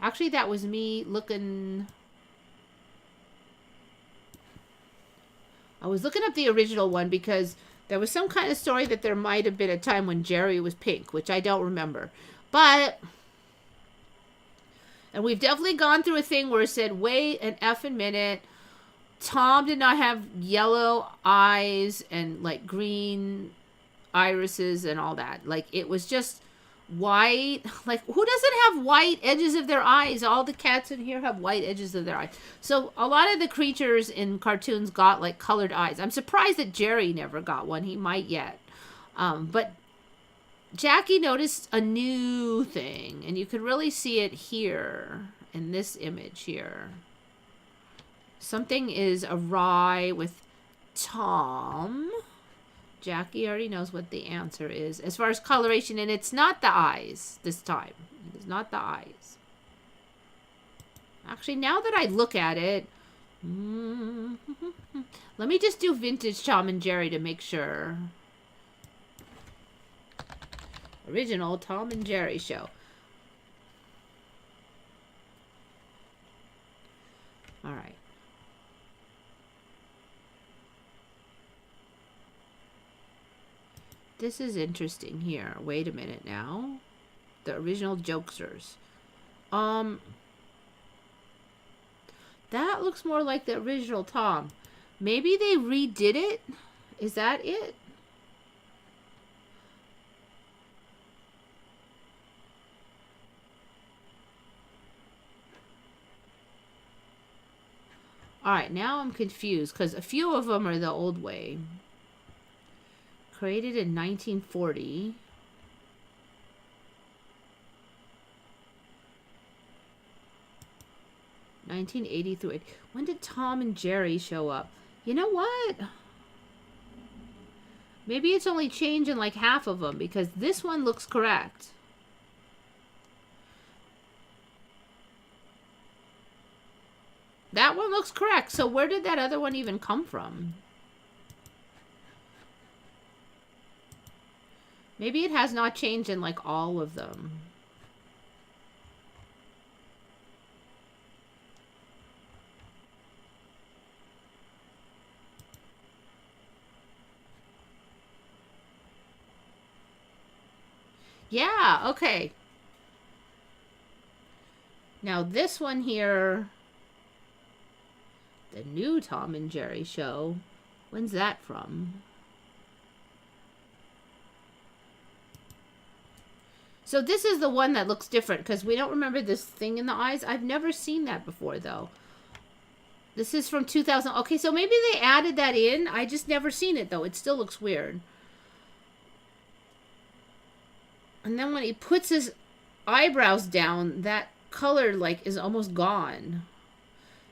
actually, that was me looking... I was looking up the original one because there was some kind of story that there might have been a time when Jerry was pink, which I don't remember. But... And we've definitely gone through a thing where it said, wait an effing minute. Tom did not have yellow eyes and, like, green irises and all that. Like, it was just white. Like, who doesn't have white edges of their eyes? All the cats in here have white edges of their eyes. So, a lot of the creatures in cartoons got, like, colored eyes. I'm surprised that Jerry never got one. He might yet. But Jackie noticed a new thing, and you could really see it here in this image here. Something is awry with Tom. Jackie already knows what the answer is as far as coloration, and it's not the eyes this time. It is not the eyes. Actually, now that I look at it, let me just do vintage Tom and Jerry to make sure. Original Tom and Jerry show. All right. This is interesting here. Wait a minute now. The original jokesters. That looks more like the original Tom. Maybe they redid it? Is that it? Alright, now I'm confused because a few of them are the old way. Created in 1940. (1983). When did Tom and Jerry show up? You know what? Maybe it's only changing like half of them because this one looks correct. That one looks correct. So where did that other one even come from? Maybe it has not changed in like all of them. Yeah, okay. Now this one here, the new Tom and Jerry show, when's that from? So this is the one that looks different because we don't remember this thing in the eyes. I've never seen that before though. This is from 2000. Okay, so maybe they added that in. I just never seen it though. It still looks weird. And then when he puts his eyebrows down, that color like is almost gone.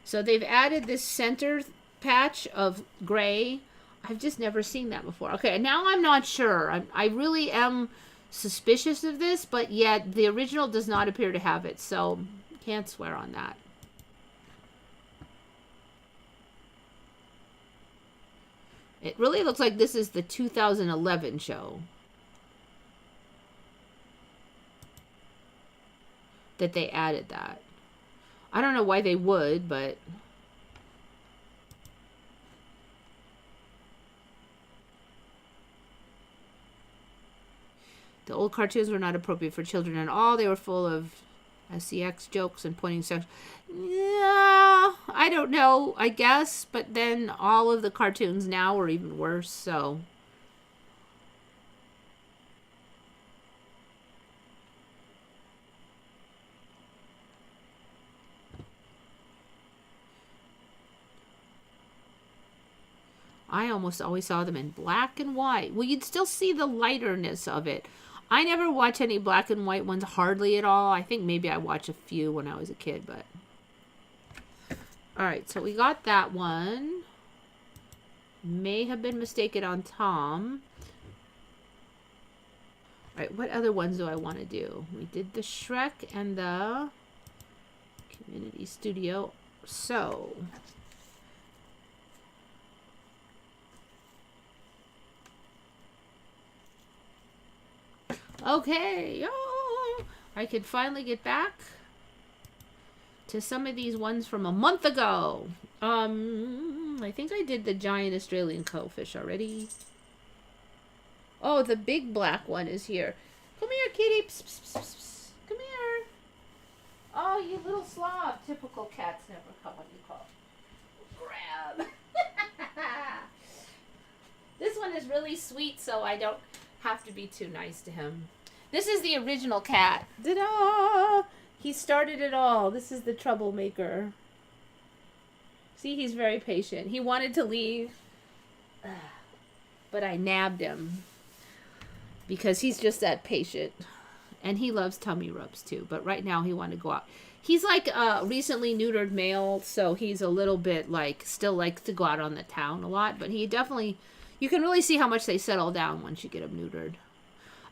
So they've added this center patch of gray. I've just never seen that before. Okay, now I'm not sure. I really am suspicious of this, but yet the original does not appear to have it, so can't swear on that. It really looks like this is the 2011 show that they added that. I don't know why they would, but the old cartoons were not appropriate for children at all. They were full of sex jokes and pointing sex. Yeah, I don't know, I guess. But then all of the cartoons now are even worse, so. I almost always saw them in black and white. Well, you'd still see the lighterness of it. I never watch any black and white ones, hardly at all. I think maybe I watched a few when I was a kid, but. Alright, so we got that one. May have been mistaken on Tom. Alright, what other ones do I want to do? We did the Shrek and the Community Studio. So, Okay. Oh, I could finally get back to some of these ones from a month ago. I think I did the giant Australian cuttlefish already. Oh, the big black one is here. Come here, kitty. Psst, psst, psst, psst. Come here. Oh, you little slob. Typical cats never come when you call. Grab. This one is really sweet, so I don't have to be too nice to him. This is the original cat. Ta-da! He started it all. This is the troublemaker. See, he's very patient. He wanted to leave, but I nabbed him because he's just that patient. And he loves tummy rubs too, but right now he wanted to go out. He's like a recently neutered male, so he's a little bit like, still likes to go out on the town a lot, but he definitely, you can really see how much they settle down once you get them neutered.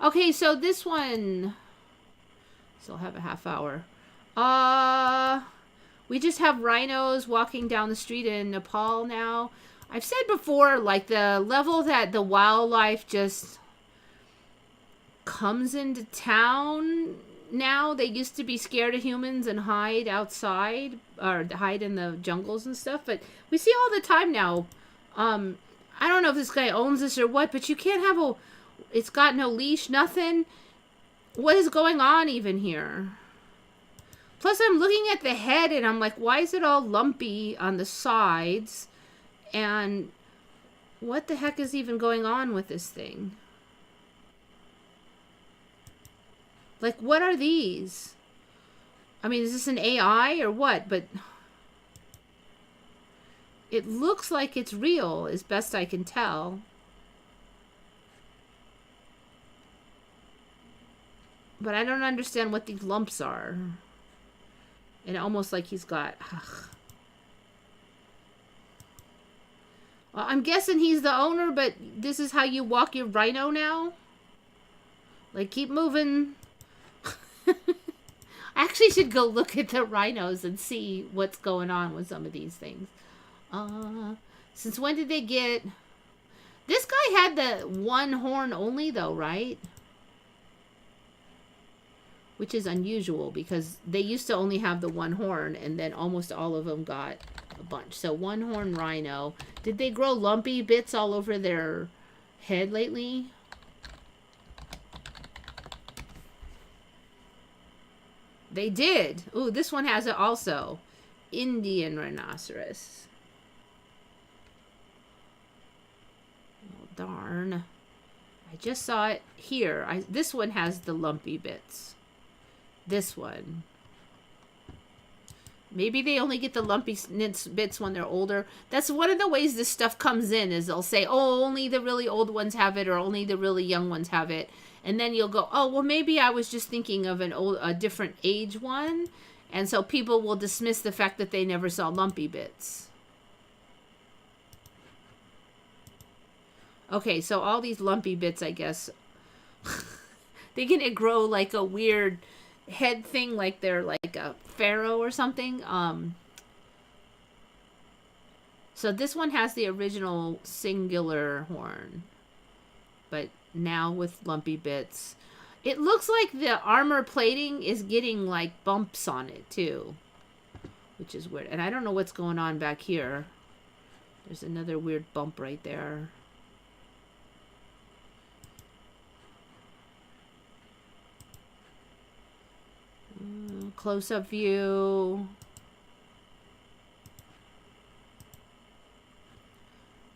Okay, so this one, still have a half hour. We just have rhinos walking down the street in Nepal now. I've said before, like the level that the wildlife just comes into town now. They used to be scared of humans and hide outside or hide in the jungles and stuff, but we see all the time now. I don't know if this guy owns this or what, but you can't have it's got no leash, nothing. What is going on even here? Plus, I'm looking at the head and I'm like, why is it all lumpy on the sides? And what the heck is even going on with this thing? Like, what are these? I mean, is this an AI or what? But it looks like it's real, as best I can tell. But I don't understand what these lumps are. And almost like he's got... Well, I'm guessing he's the owner, but this is how you walk your rhino now? Like, keep moving. I actually should go look at the rhinos and see what's going on with some of these things. Since when did they get... This guy had the one horn only, though, right? Which is unusual because they used to only have the one horn and then almost all of them got a bunch. So one horn rhino. Did they grow lumpy bits all over their head lately? They did. Ooh, this one has it also. Indian rhinoceros. Oh, darn. I just saw it here. This one has the lumpy bits. This one. Maybe they only get the lumpy bits when they're older. That's one of the ways this stuff comes in, is they'll say, oh, only the really old ones have it, or only the really young ones have it. And then you'll go, oh, well, maybe I was just thinking of a different age one. And so people will dismiss the fact that they never saw lumpy bits. Okay, so all these lumpy bits, I guess, they're going to grow like a weird head thing, like they're like a pharaoh or something. So this one has the original singular horn, but now with lumpy bits. It looks like the armor plating is getting like bumps on it too, which is weird. And I don't know what's going on back here. There's another weird bump right there. Close-up view.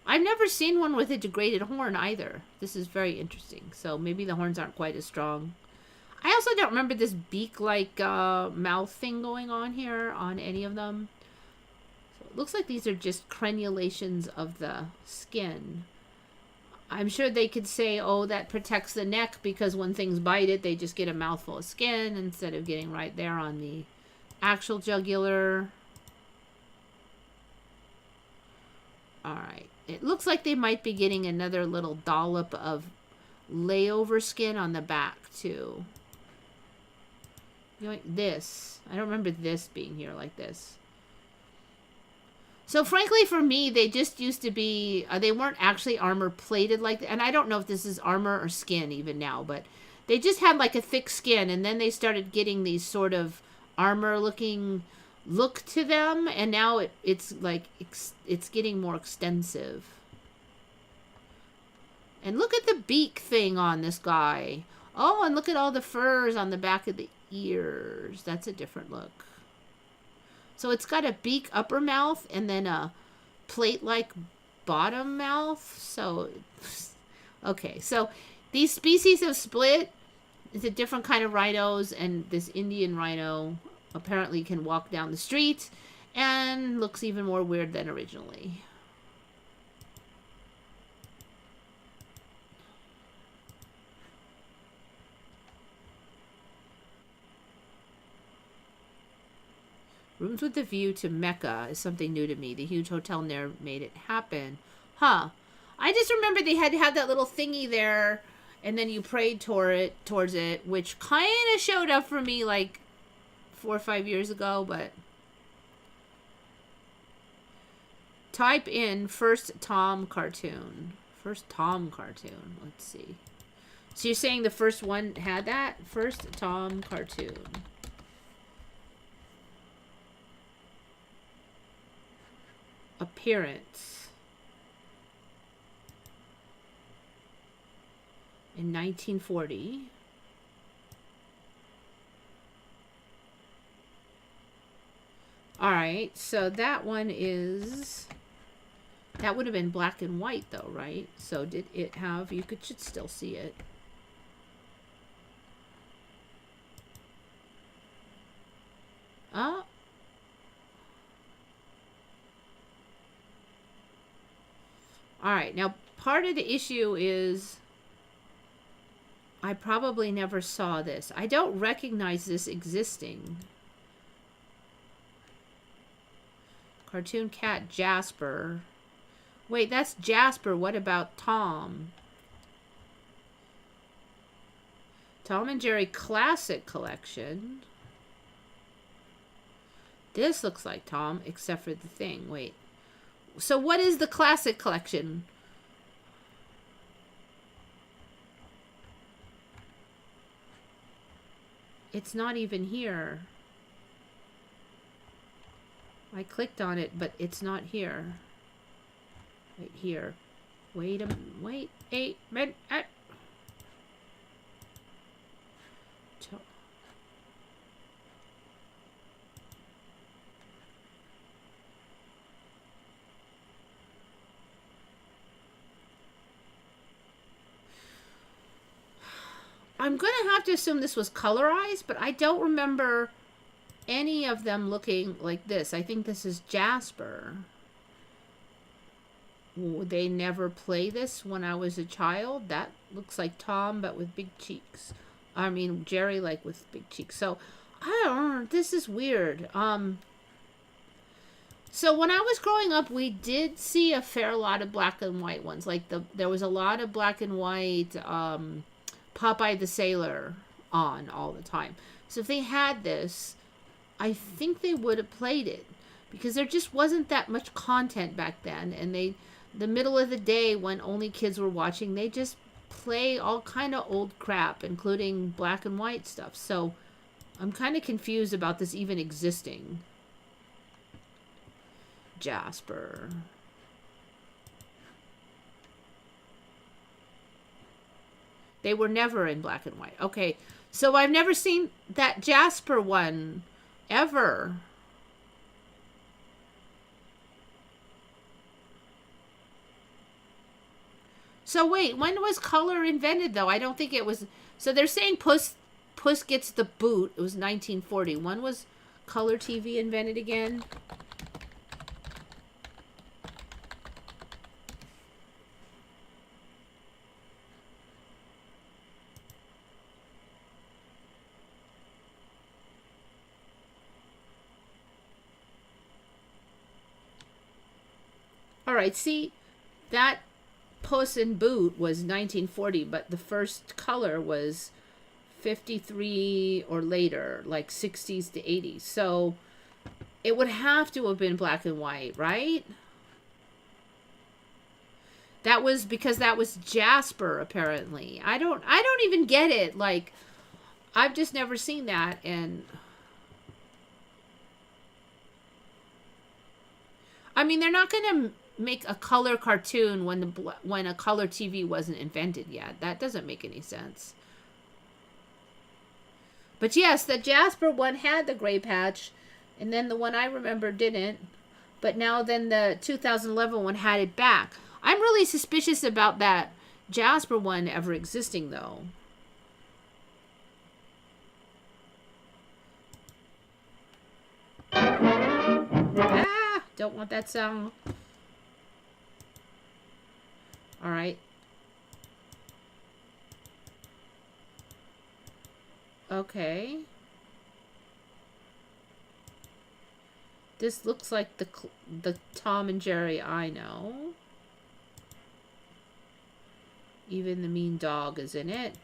I've never seen one with a degraded horn either. This is very interesting. So maybe the horns aren't quite as strong. I also don't remember this beak-like mouth thing going on here on any of them. So it looks like these are just crenulations of the skin. I'm sure they could say, oh, that protects the neck because when things bite it, they just get a mouthful of skin instead of getting right there on the actual jugular. All right. It looks like they might be getting another little dollop of layover skin on the back, too. You know, like this. I don't remember this being here like this. So, frankly, for me, they just used to be... they weren't actually armor plated like that. And I don't know if this is armor or skin even now, but They just had like a thick skin, and then they started getting these sort of armor-looking look to them, and now it's like it's getting more extensive. And look at the beak thing on this guy. Oh, and look at all the furs on the back of the ears. That's a different look. So it's got a beak upper mouth and then a plate-like bottom mouth. So, okay. So these species have split. It's a different kind of rhinos, and this Indian rhino apparently can walk down the street and looks even more weird than originally. Rooms with a view to Mecca is something new to me. The huge hotel near made it happen. Huh. I just remember they had to have that little thingy there, and then you prayed towards it, which kind of showed up for me like 4 or 5 years ago, but type in first Tom cartoon. First Tom cartoon. Let's see. So you're saying the first one had that? First Tom cartoon. Appearance. In 1940. Alright, so that one is... That would have been black and white though, right? So did it have... You should still see it. Oh. Alright, now part of the issue is... I probably never saw this. I don't recognize this existing. Cartoon cat Jasper. Wait, that's Jasper. What about Tom? Tom and Jerry Classic Collection. This looks like Tom, except for the thing. Wait. So what is the Classic Collection? It's not even here. I clicked on it, but it's not here. Right here. Wait a minute. I'm going to have to assume this was colorized, but I don't remember any of them looking like this. I think this is Jasper. Would they never play this when I was a child? That looks like Tom, but with big cheeks. I mean, Jerry, like, with big cheeks. So, I don't know. This is weird. So, when I was growing up, we did see a fair lot of black and white ones. Like, there was a lot of black and white... Popeye the Sailor on all the time. So if they had this, I think they would have played it, because there just wasn't that much content back then, and the middle of the day when only kids were watching, they just play all kind of old crap, including black and white stuff. So I'm kind of confused about this even existing. Jasper. They were never in black and white. Okay, so I've never seen that Jasper one ever. So wait, when was color invented though? I don't think it was. So they're saying Puss Gets the Boot. It was 1940. When was color TV invented again? All right, see, that Puss in Boot was 1940, but the first color was 53 or later, like 60s to 80s. So it would have to have been black and white, right? That was because that was Jasper, apparently. I don't even get it. Like, I've just never seen that. And I mean, they're not gonna make a color cartoon when a color TV wasn't invented yet. That doesn't make any sense. But yes, the Jasper one had the gray patch, and then the one I remember didn't. But now then the 2011 one had it back. I'm really suspicious about that Jasper one ever existing, though. Ah, don't want that sound. All right. Okay. This looks like the Tom and Jerry I know. Even the mean dog is in it.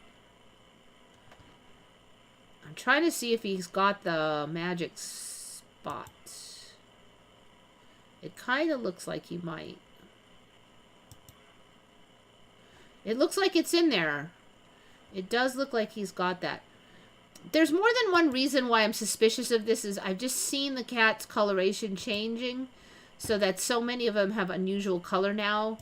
I'm trying to see if he's got the magic spot. It kind of looks like he might. It looks like it's in there. It does look like he's got that. There's more than one reason why I'm suspicious of this. Is I've just seen the cat's coloration changing, so that so many of them have unusual color now.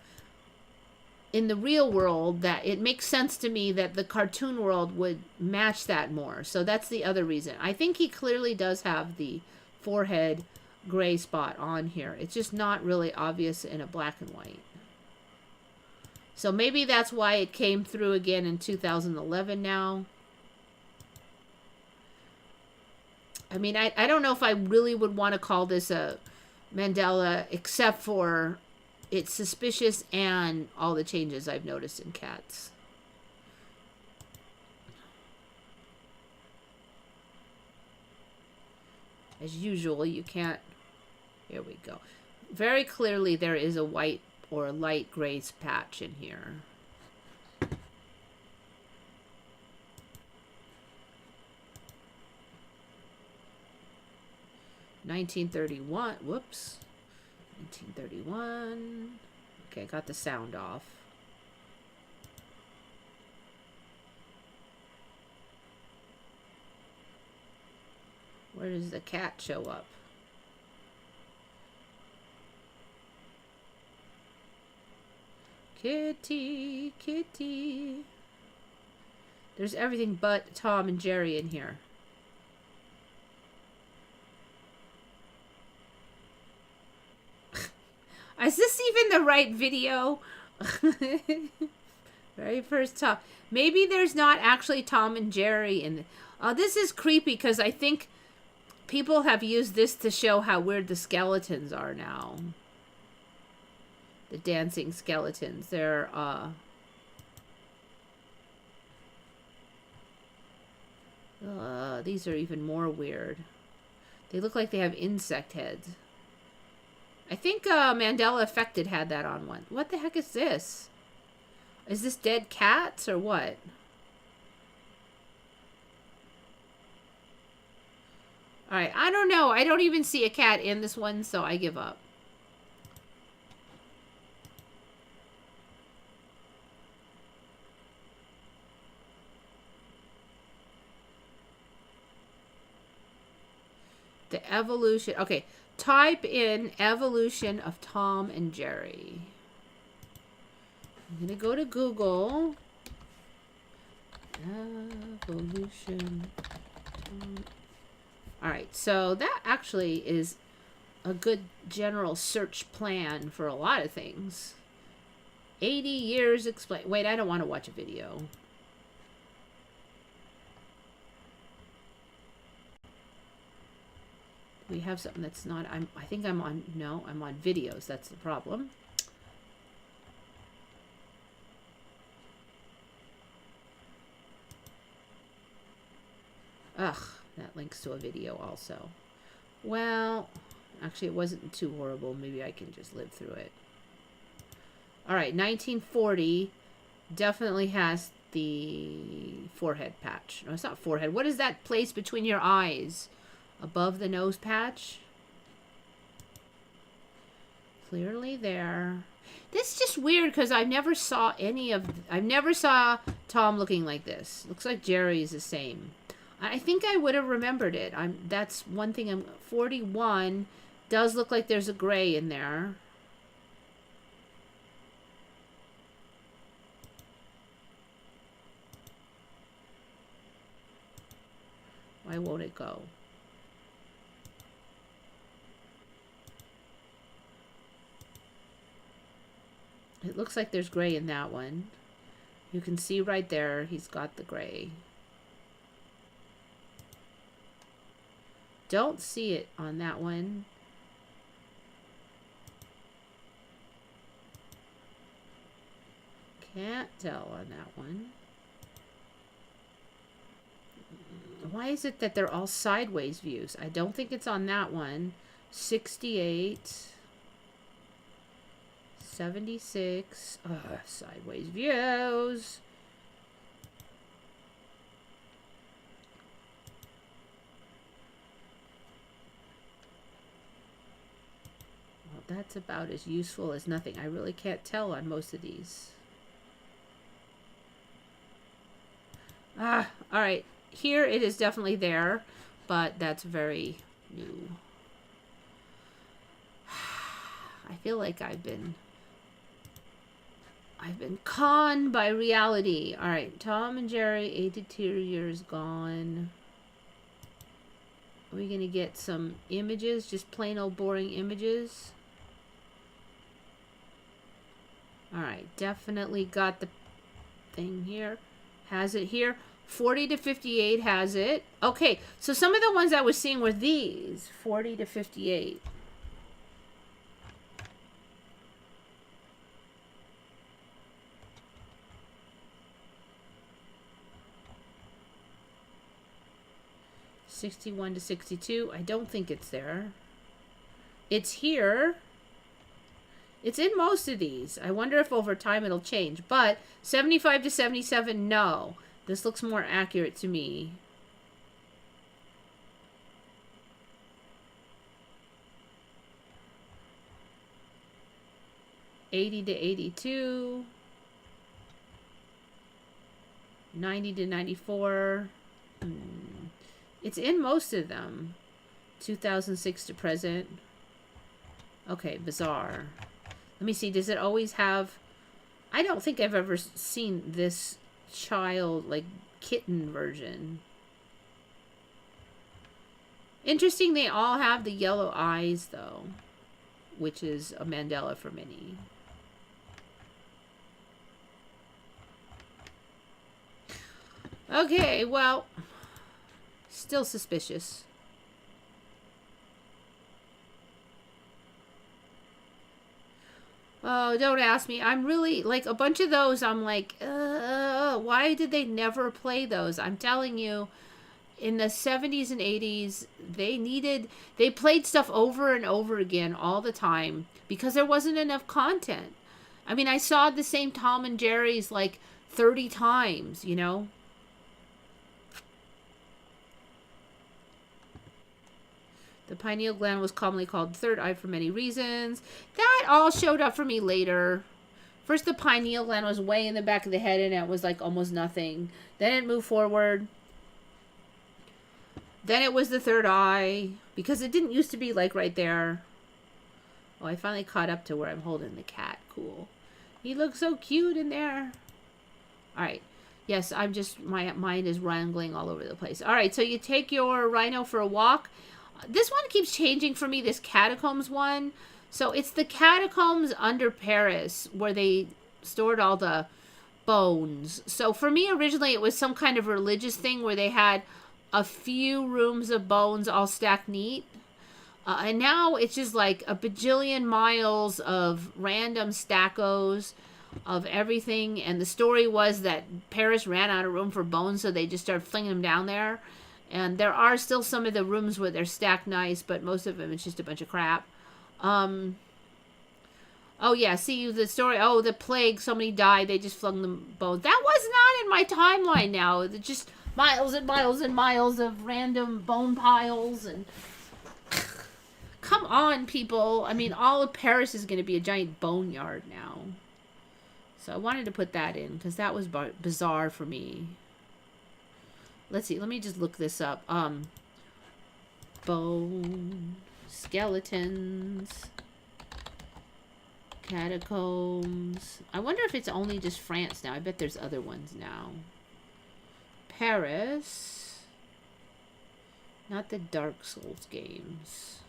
In the real world, that it makes sense to me that the cartoon world would match that more. So that's the other reason. I think he clearly does have the forehead gray spot on here. It's just not really obvious in a black and white. So maybe that's why it came through again in 2011 now. I mean, I don't know if I really would want to call this a Mandela, except for it's suspicious and all the changes I've noticed in cats. As usual, you can't... Here we go. Very clearly there is a white or a light gray patch in here. (1931). Whoops. 1931. Okay, got the sound off. Where does the cat show up? Kitty, kitty. There's everything but Tom and Jerry in here. Is this even the right video? Very first Tom. Maybe there's not actually Tom and Jerry in. This is creepy because I think people have used this to show how weird the skeletons are now. The dancing skeletons. They're these are even more weird. They look like they have insect heads. I think Mandela Affected had that on one. What the heck is this? Is this dead cats or what? Alright, I don't know. I don't even see a cat in this one, so I give up. The evolution. Okay. Type in evolution of Tom and Jerry. I'm going to go to Google. Evolution. Alright, so that actually is a good general search plan for a lot of things. 80 years explain. Wait, I don't want to watch a video. We have something that's not... I think I'm on... No, I'm on videos. That's the problem. Ugh, that links to a video also. Well, actually it wasn't too horrible. Maybe I can just live through it. Alright, 1940 definitely has the forehead patch. No, it's not forehead. What is that place between your eyes? Above the nose patch? Clearly there. This is just weird because I never saw Tom looking like this. Looks like Jerry's the same. I think I would have remembered it. That's one thing. 41 does look like there's a gray in there. Why won't it go? It looks like there's gray in that one. You can see right there, he's got the gray. Don't see it on that one. Can't tell on that one. Why is it that they're all sideways views? I don't think it's on that one. 68. 76. Sideways views. Well, that's about as useful as nothing. I really can't tell on most of these. All right. Here it is definitely there, but that's very new. I feel like I've been conned by reality. All right, Tom and Jerry, 82 years gone. Are we gonna get some images, just plain old boring images? All right, definitely got the thing here. Has it here. 40 to 58 has it. Okay, so some of the ones I was seeing were these. 40 to 58. '61 to 62. I don't think it's there. It's here. It's in most of these. I wonder if over time it'll change. But 75 to 77, no. This looks more accurate to me. '80 to 82. 90 to 94. It's in most of them. 2006 to present. Okay, bizarre. Let me see. Does it always have... I don't think I've ever seen this child, like, kitten version. Interesting, they all have the yellow eyes, though. Which is a Mandela for many. Okay, well... Still suspicious. Oh, don't ask me. I'm really, like, a bunch of those, I'm like, why did they never play those? I'm telling you, in the 70s and 80s, they played stuff over and over again all the time because there wasn't enough content. I mean, I saw the same Tom and Jerry's, like, 30 times, you know? The pineal gland was commonly called third eye for many reasons. That all showed up for me later. First, the pineal gland was way in the back of the head, and it was like almost nothing. Then it moved forward. Then it was the third eye, because it didn't used to be like right there. Oh, I finally caught up to where I'm holding the cat. Cool. He looks so cute in there. All right. Yes, my mind is wrangling all over the place. All right, so you take your rhino for a walk. This one keeps changing for me, this Catacombs one. So it's the Catacombs under Paris where they stored all the bones. So for me, originally, it was some kind of religious thing where they had a few rooms of bones all stacked neat. And now it's just like a bajillion miles of random stackos of everything. And the story was that Paris ran out of room for bones, so they just started flinging them down there. And there are still some of the rooms where they're stacked nice, but most of them it's just a bunch of crap. Oh, yeah, see the story. Oh, the plague, somebody died. They just flung the bones. That was not in my timeline now. It's just miles and miles and miles of random bone piles. And Come on, people. I mean, all of Paris is going to be a giant boneyard now. So I wanted to put that in because that was bizarre for me. Let's see. Let me just look this up. Bone, skeletons, catacombs. I wonder if it's only just France now. I bet there's other ones now. Paris. Not the Dark Souls games.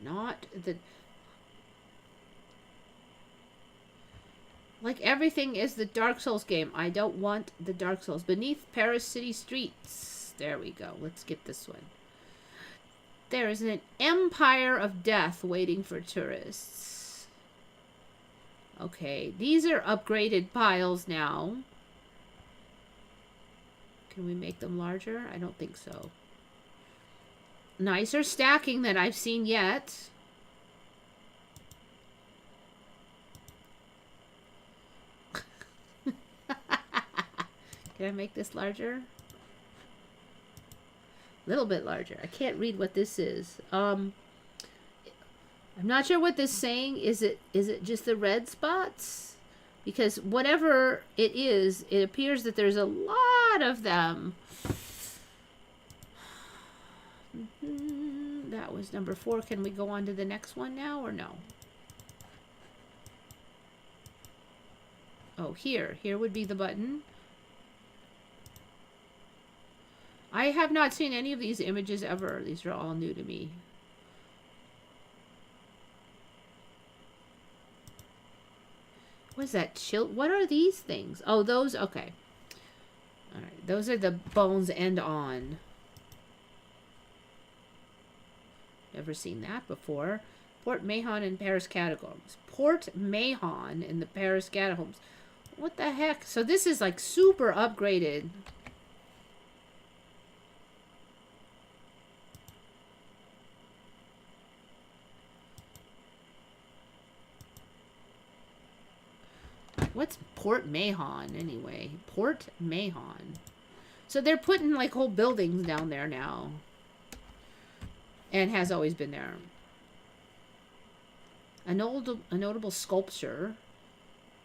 Not the... Like everything is the Dark Souls game. I don't want the Dark Souls. Beneath Paris city streets. There we go. Let's get this one. There is an empire of death waiting for tourists. Okay. These are upgraded piles now. Can we make them larger? I don't think so. Nicer stacking than I've seen yet. Can I make this larger? A little bit larger. I can't read what this is. I'm not sure what this is saying. Is it just the red spots? Because whatever it is, it appears that there's a lot of them. That was number 4. Can we go on to the next one now or no? Oh, here. Here would be the button. I have not seen any of these images ever. These are all new to me. What is that? What are these things? Oh, those. Okay. All right. Those are the bones end on. Never seen that before. Port Mahon in Paris Catacombs. Port Mahon in the Paris Catacombs. What the heck? So this is like super upgraded. What's Port Mahon anyway? Port Mahon. So they're putting like whole buildings down there now. And has always been there. A notable sculpture,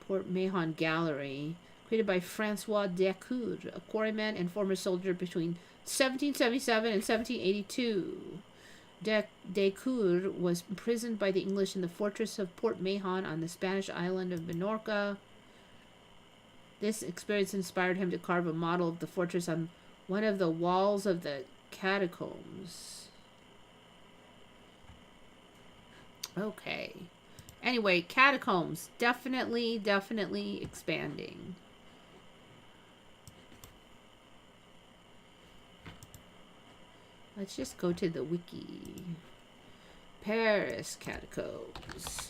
Port Mahon Gallery, created by Francois Decour, a quarryman and former soldier between 1777 and 1782. Decour was imprisoned by the English in the fortress of Port Mahon on the Spanish island of Minorca. This experience inspired him to carve a model of the fortress on one of the walls of the catacombs. Okay. Anyway, catacombs. Definitely expanding. Let's just go to the wiki. Paris catacombs.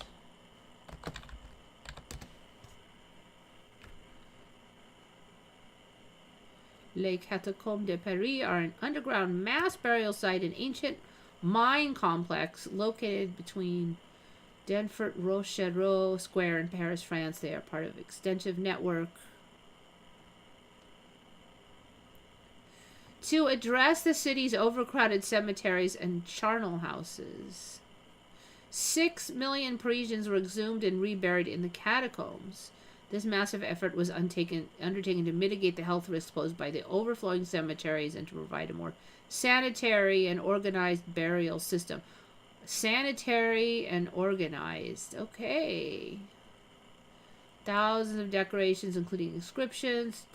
Les Catacombs de Paris are an underground mass burial site in ancient mine complex located between Denfert Rochereau Square in Paris, France. They are part of an extensive network to address the city's overcrowded cemeteries and charnel houses. 6 million Parisians were exhumed and reburied in the catacombs. This massive effort was undertaken to mitigate the health risks posed by the overflowing cemeteries and to provide a more sanitary and organized burial system. Sanitary and organized. Okay. Thousands of decorations, including inscriptions.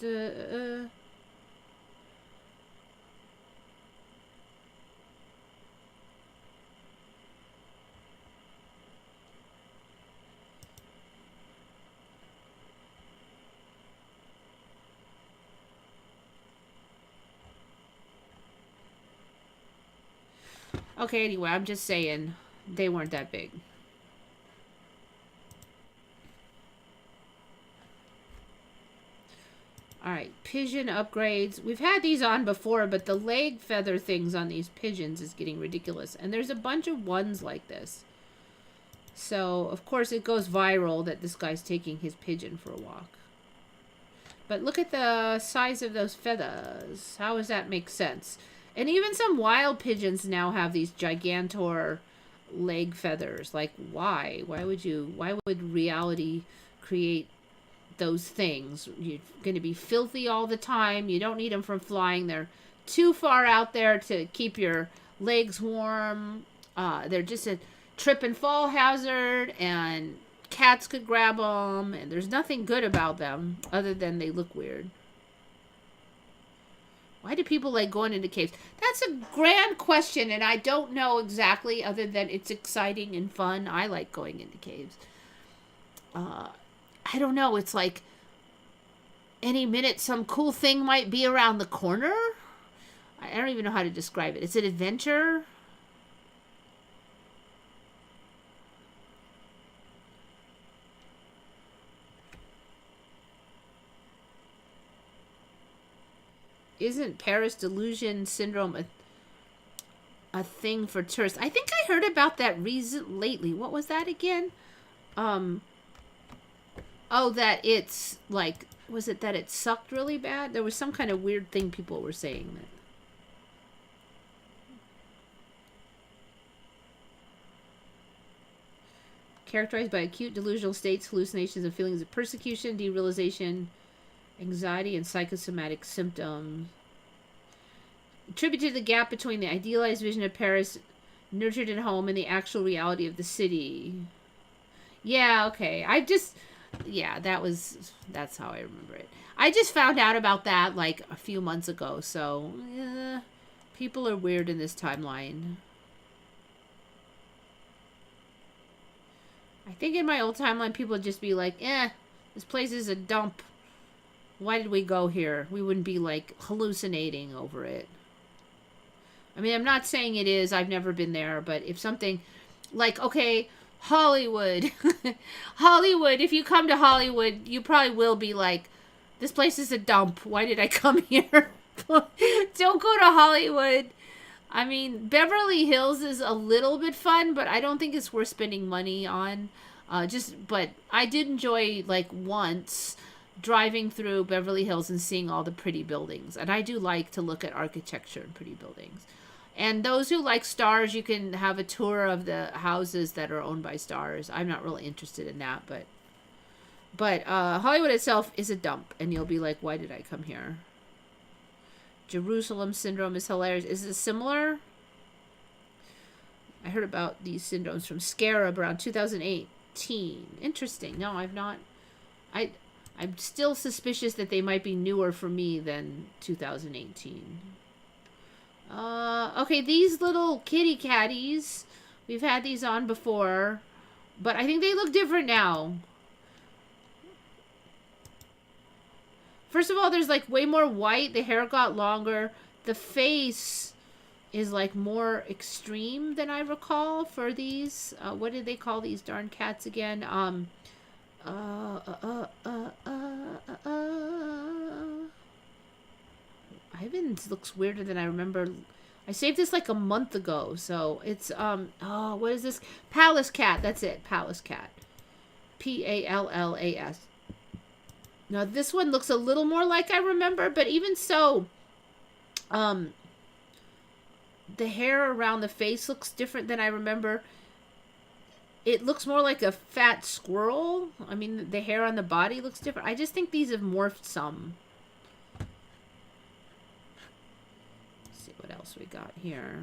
Okay, anyway, I'm just saying they weren't that big. Alright, pigeon upgrades. We've had these on before, but the leg feather things on these pigeons is getting ridiculous. And there's a bunch of ones like this. So, of course, it goes viral that this guy's taking his pigeon for a walk. But look at the size of those feathers. How does that make sense? And even some wild pigeons now have these gigantor leg feathers. Like, why? Why would reality create those things? You're going to be filthy all the time. You don't need them from flying. They're too far out there to keep your legs warm. They're just a trip and fall hazard, and cats could grab them, and there's nothing good about them other than they look weird. Why do people like going into caves? That's a grand question, and I don't know exactly, other than it's exciting and fun. I like going into caves. I don't know. It's like any minute some cool thing might be around the corner. I don't even know how to describe it. It's an adventure. Isn't Paris delusion syndrome a thing for tourists? I think I heard about that lately. What was that again? Oh, that it's like, was it that it sucked really bad? There was some kind of weird thing people were saying that. Characterized by acute delusional states, hallucinations, and feelings of persecution, derealization, anxiety, and psychosomatic symptoms. Attributed to the gap between the idealized vision of Paris, nurtured at home, and the actual reality of the city. Yeah, okay. That's how I remember it. I just found out about that like a few months ago, so people are weird in this timeline. I think in my old timeline, people would just be like, this place is a dump. Why did we go here? We wouldn't be like hallucinating over it. I mean, I'm not saying it is. I've never been there. But if something like, okay, Hollywood. Hollywood. If you come to Hollywood, you probably will be like, this place is a dump. Why did I come here? Don't go to Hollywood. I mean, Beverly Hills is a little bit fun, but I don't think it's worth spending money on. But I did enjoy, like, once driving through Beverly Hills and seeing all the pretty buildings. And I do like to look at architecture and pretty buildings. And those who like stars, you can have a tour of the houses that are owned by stars. I'm not really interested in that, but Hollywood itself is a dump, and you'll be like, why did I come here? Jerusalem syndrome is hilarious. Is it similar? I heard about these syndromes from Scarab around 2018. Interesting. No, I've not. I'm still suspicious that they might be newer for me than 2018. Okay, these little kitty catties. We've had these on before, but I think they look different now. First of all, there's like way more white. The hair got longer. The face is like more extreme than I recall for these. What did they call these darn cats again? Ivan's looks weirder than I remember. I saved this like a month ago, so it's what is this? Palace cat. That's it. Palace cat. Pallas. Now this one looks a little more like I remember, but even so, the hair around the face looks different than I remember. It looks more like a fat squirrel. I mean, the hair on the body looks different. I just think these have morphed some. Let's see what else we got here.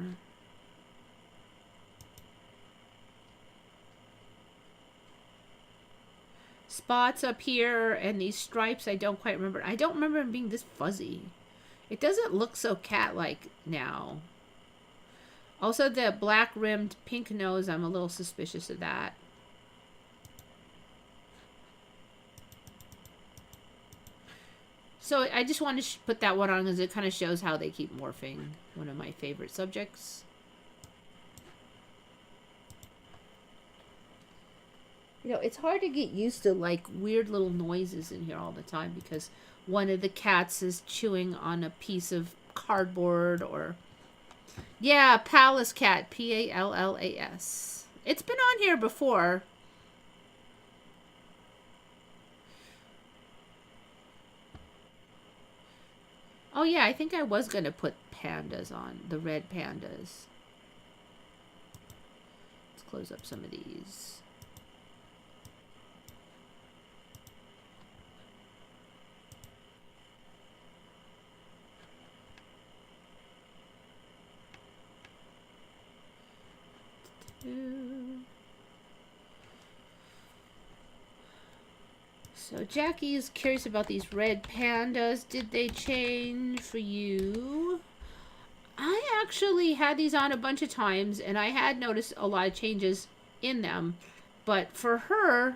Spots up here and these stripes I don't quite remember. I don't remember them being this fuzzy. It doesn't look so cat-like now. Also, the black-rimmed pink nose, I'm a little suspicious of that. So I just wanted to put that one on because it kind of shows how they keep morphing. One of my favorite subjects. You know, it's hard to get used to, like, weird little noises in here all the time because one of the cats is chewing on a piece of cardboard or... Yeah, Palace cat. Pallas. It's been on here before. Oh yeah, I think I was going to put pandas on. The red pandas. Let's close up some of these. So Jackie is curious about these red pandas. Did they change for you? I actually had these on a bunch of times, and I had noticed a lot of changes in them. But for her,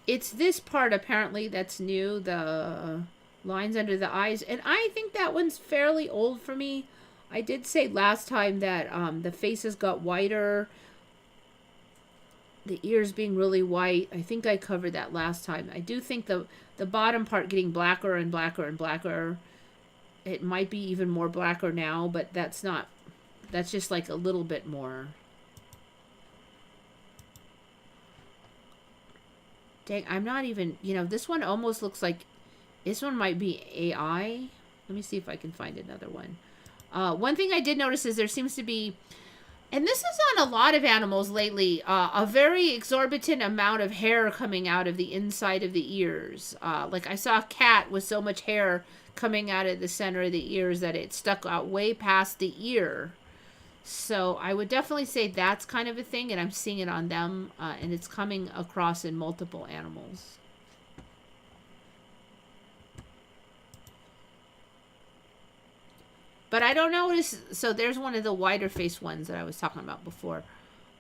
it's this part apparently that's new, the lines under the eyes. And I think that one's fairly old for me. I did say last time that the faces got whiter. The ears being really white. I think I covered that last time. I do think the bottom part getting blacker and blacker and blacker. It might be even more blacker now, but that's not. That's just like a little bit more. Dang, I'm not even, you know, this one almost looks like, this one might be AI. Let me see if I can find another one. One thing I did notice is there seems to be, and this is on a lot of animals lately, a very exorbitant amount of hair coming out of the inside of the ears. Like I saw a cat with so much hair coming out of the center of the ears that it stuck out way past the ear. So I would definitely say that's kind of a thing, and I'm seeing it on them, and it's coming across in multiple animals. But I don't notice, so there's one of the wider face ones that I was talking about before.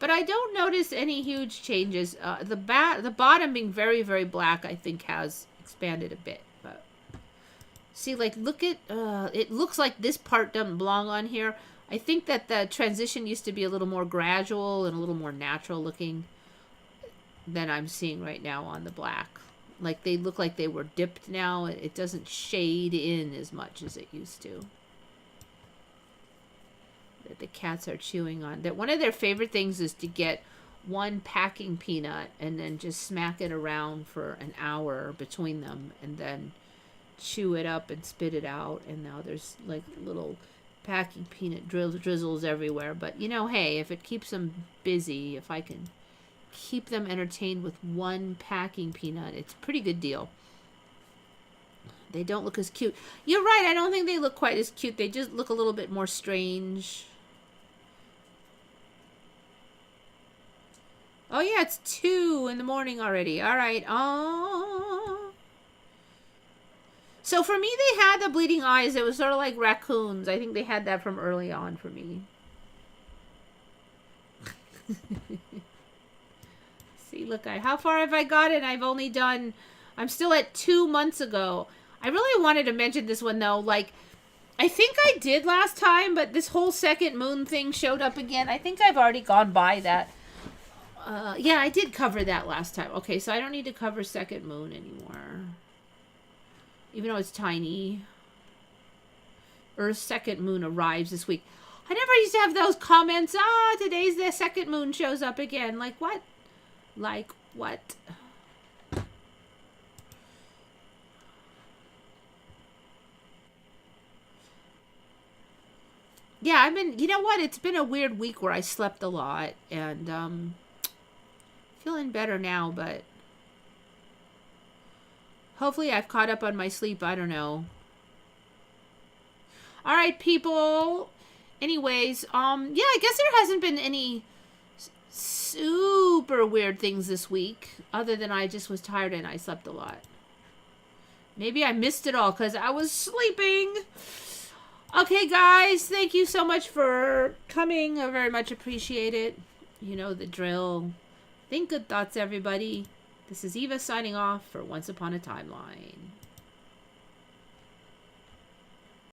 But I don't notice any huge changes. The bottom being very, very black, I think has expanded a bit. But see, like, look at, it looks like this part doesn't belong on here. I think that the transition used to be a little more gradual and a little more natural looking than I'm seeing right now on the black. Like they look like they were dipped now. It doesn't shade in as much as it used to. That the cats are chewing on. That one of their favorite things is to get one packing peanut and then just smack it around for an hour between them and then chew it up and spit it out. And now there's like little packing peanut drizzles everywhere. But you know, hey, if it keeps them busy, if I can keep them entertained with one packing peanut, it's a pretty good deal. They don't look as cute. You're right, I don't think they look quite as cute. They just look a little bit more strange. Oh yeah, it's 2 in the morning already. All right. Oh. So for me, they had the bleeding eyes. It was sort of like raccoons. I think they had that from early on for me. See, look, how far have I gotten? I've only done, I'm still at 2 months ago. I really wanted to mention this one though. Like, I think I did last time, but this whole second moon thing showed up again. I think I've already gone by that. Yeah, I did cover that last time. Okay, so I don't need to cover second moon anymore. Even though it's tiny. Earth's second moon arrives this week. I never used to have those comments. Today's the second moon shows up again. Like what? Like what? Yeah, I've been, you know what? It's been a weird week where I slept a lot and, feeling better now, but hopefully I've caught up on my sleep. I don't know. All right, people. Anyways, yeah, I guess there hasn't been any super weird things this week other than I just was tired and I slept a lot. Maybe I missed it all because I was sleeping. Okay, guys, thank you so much for coming. I very much appreciate it. You know the drill. Think good thoughts, everybody. This is Eva signing off for Once Upon a Timeline.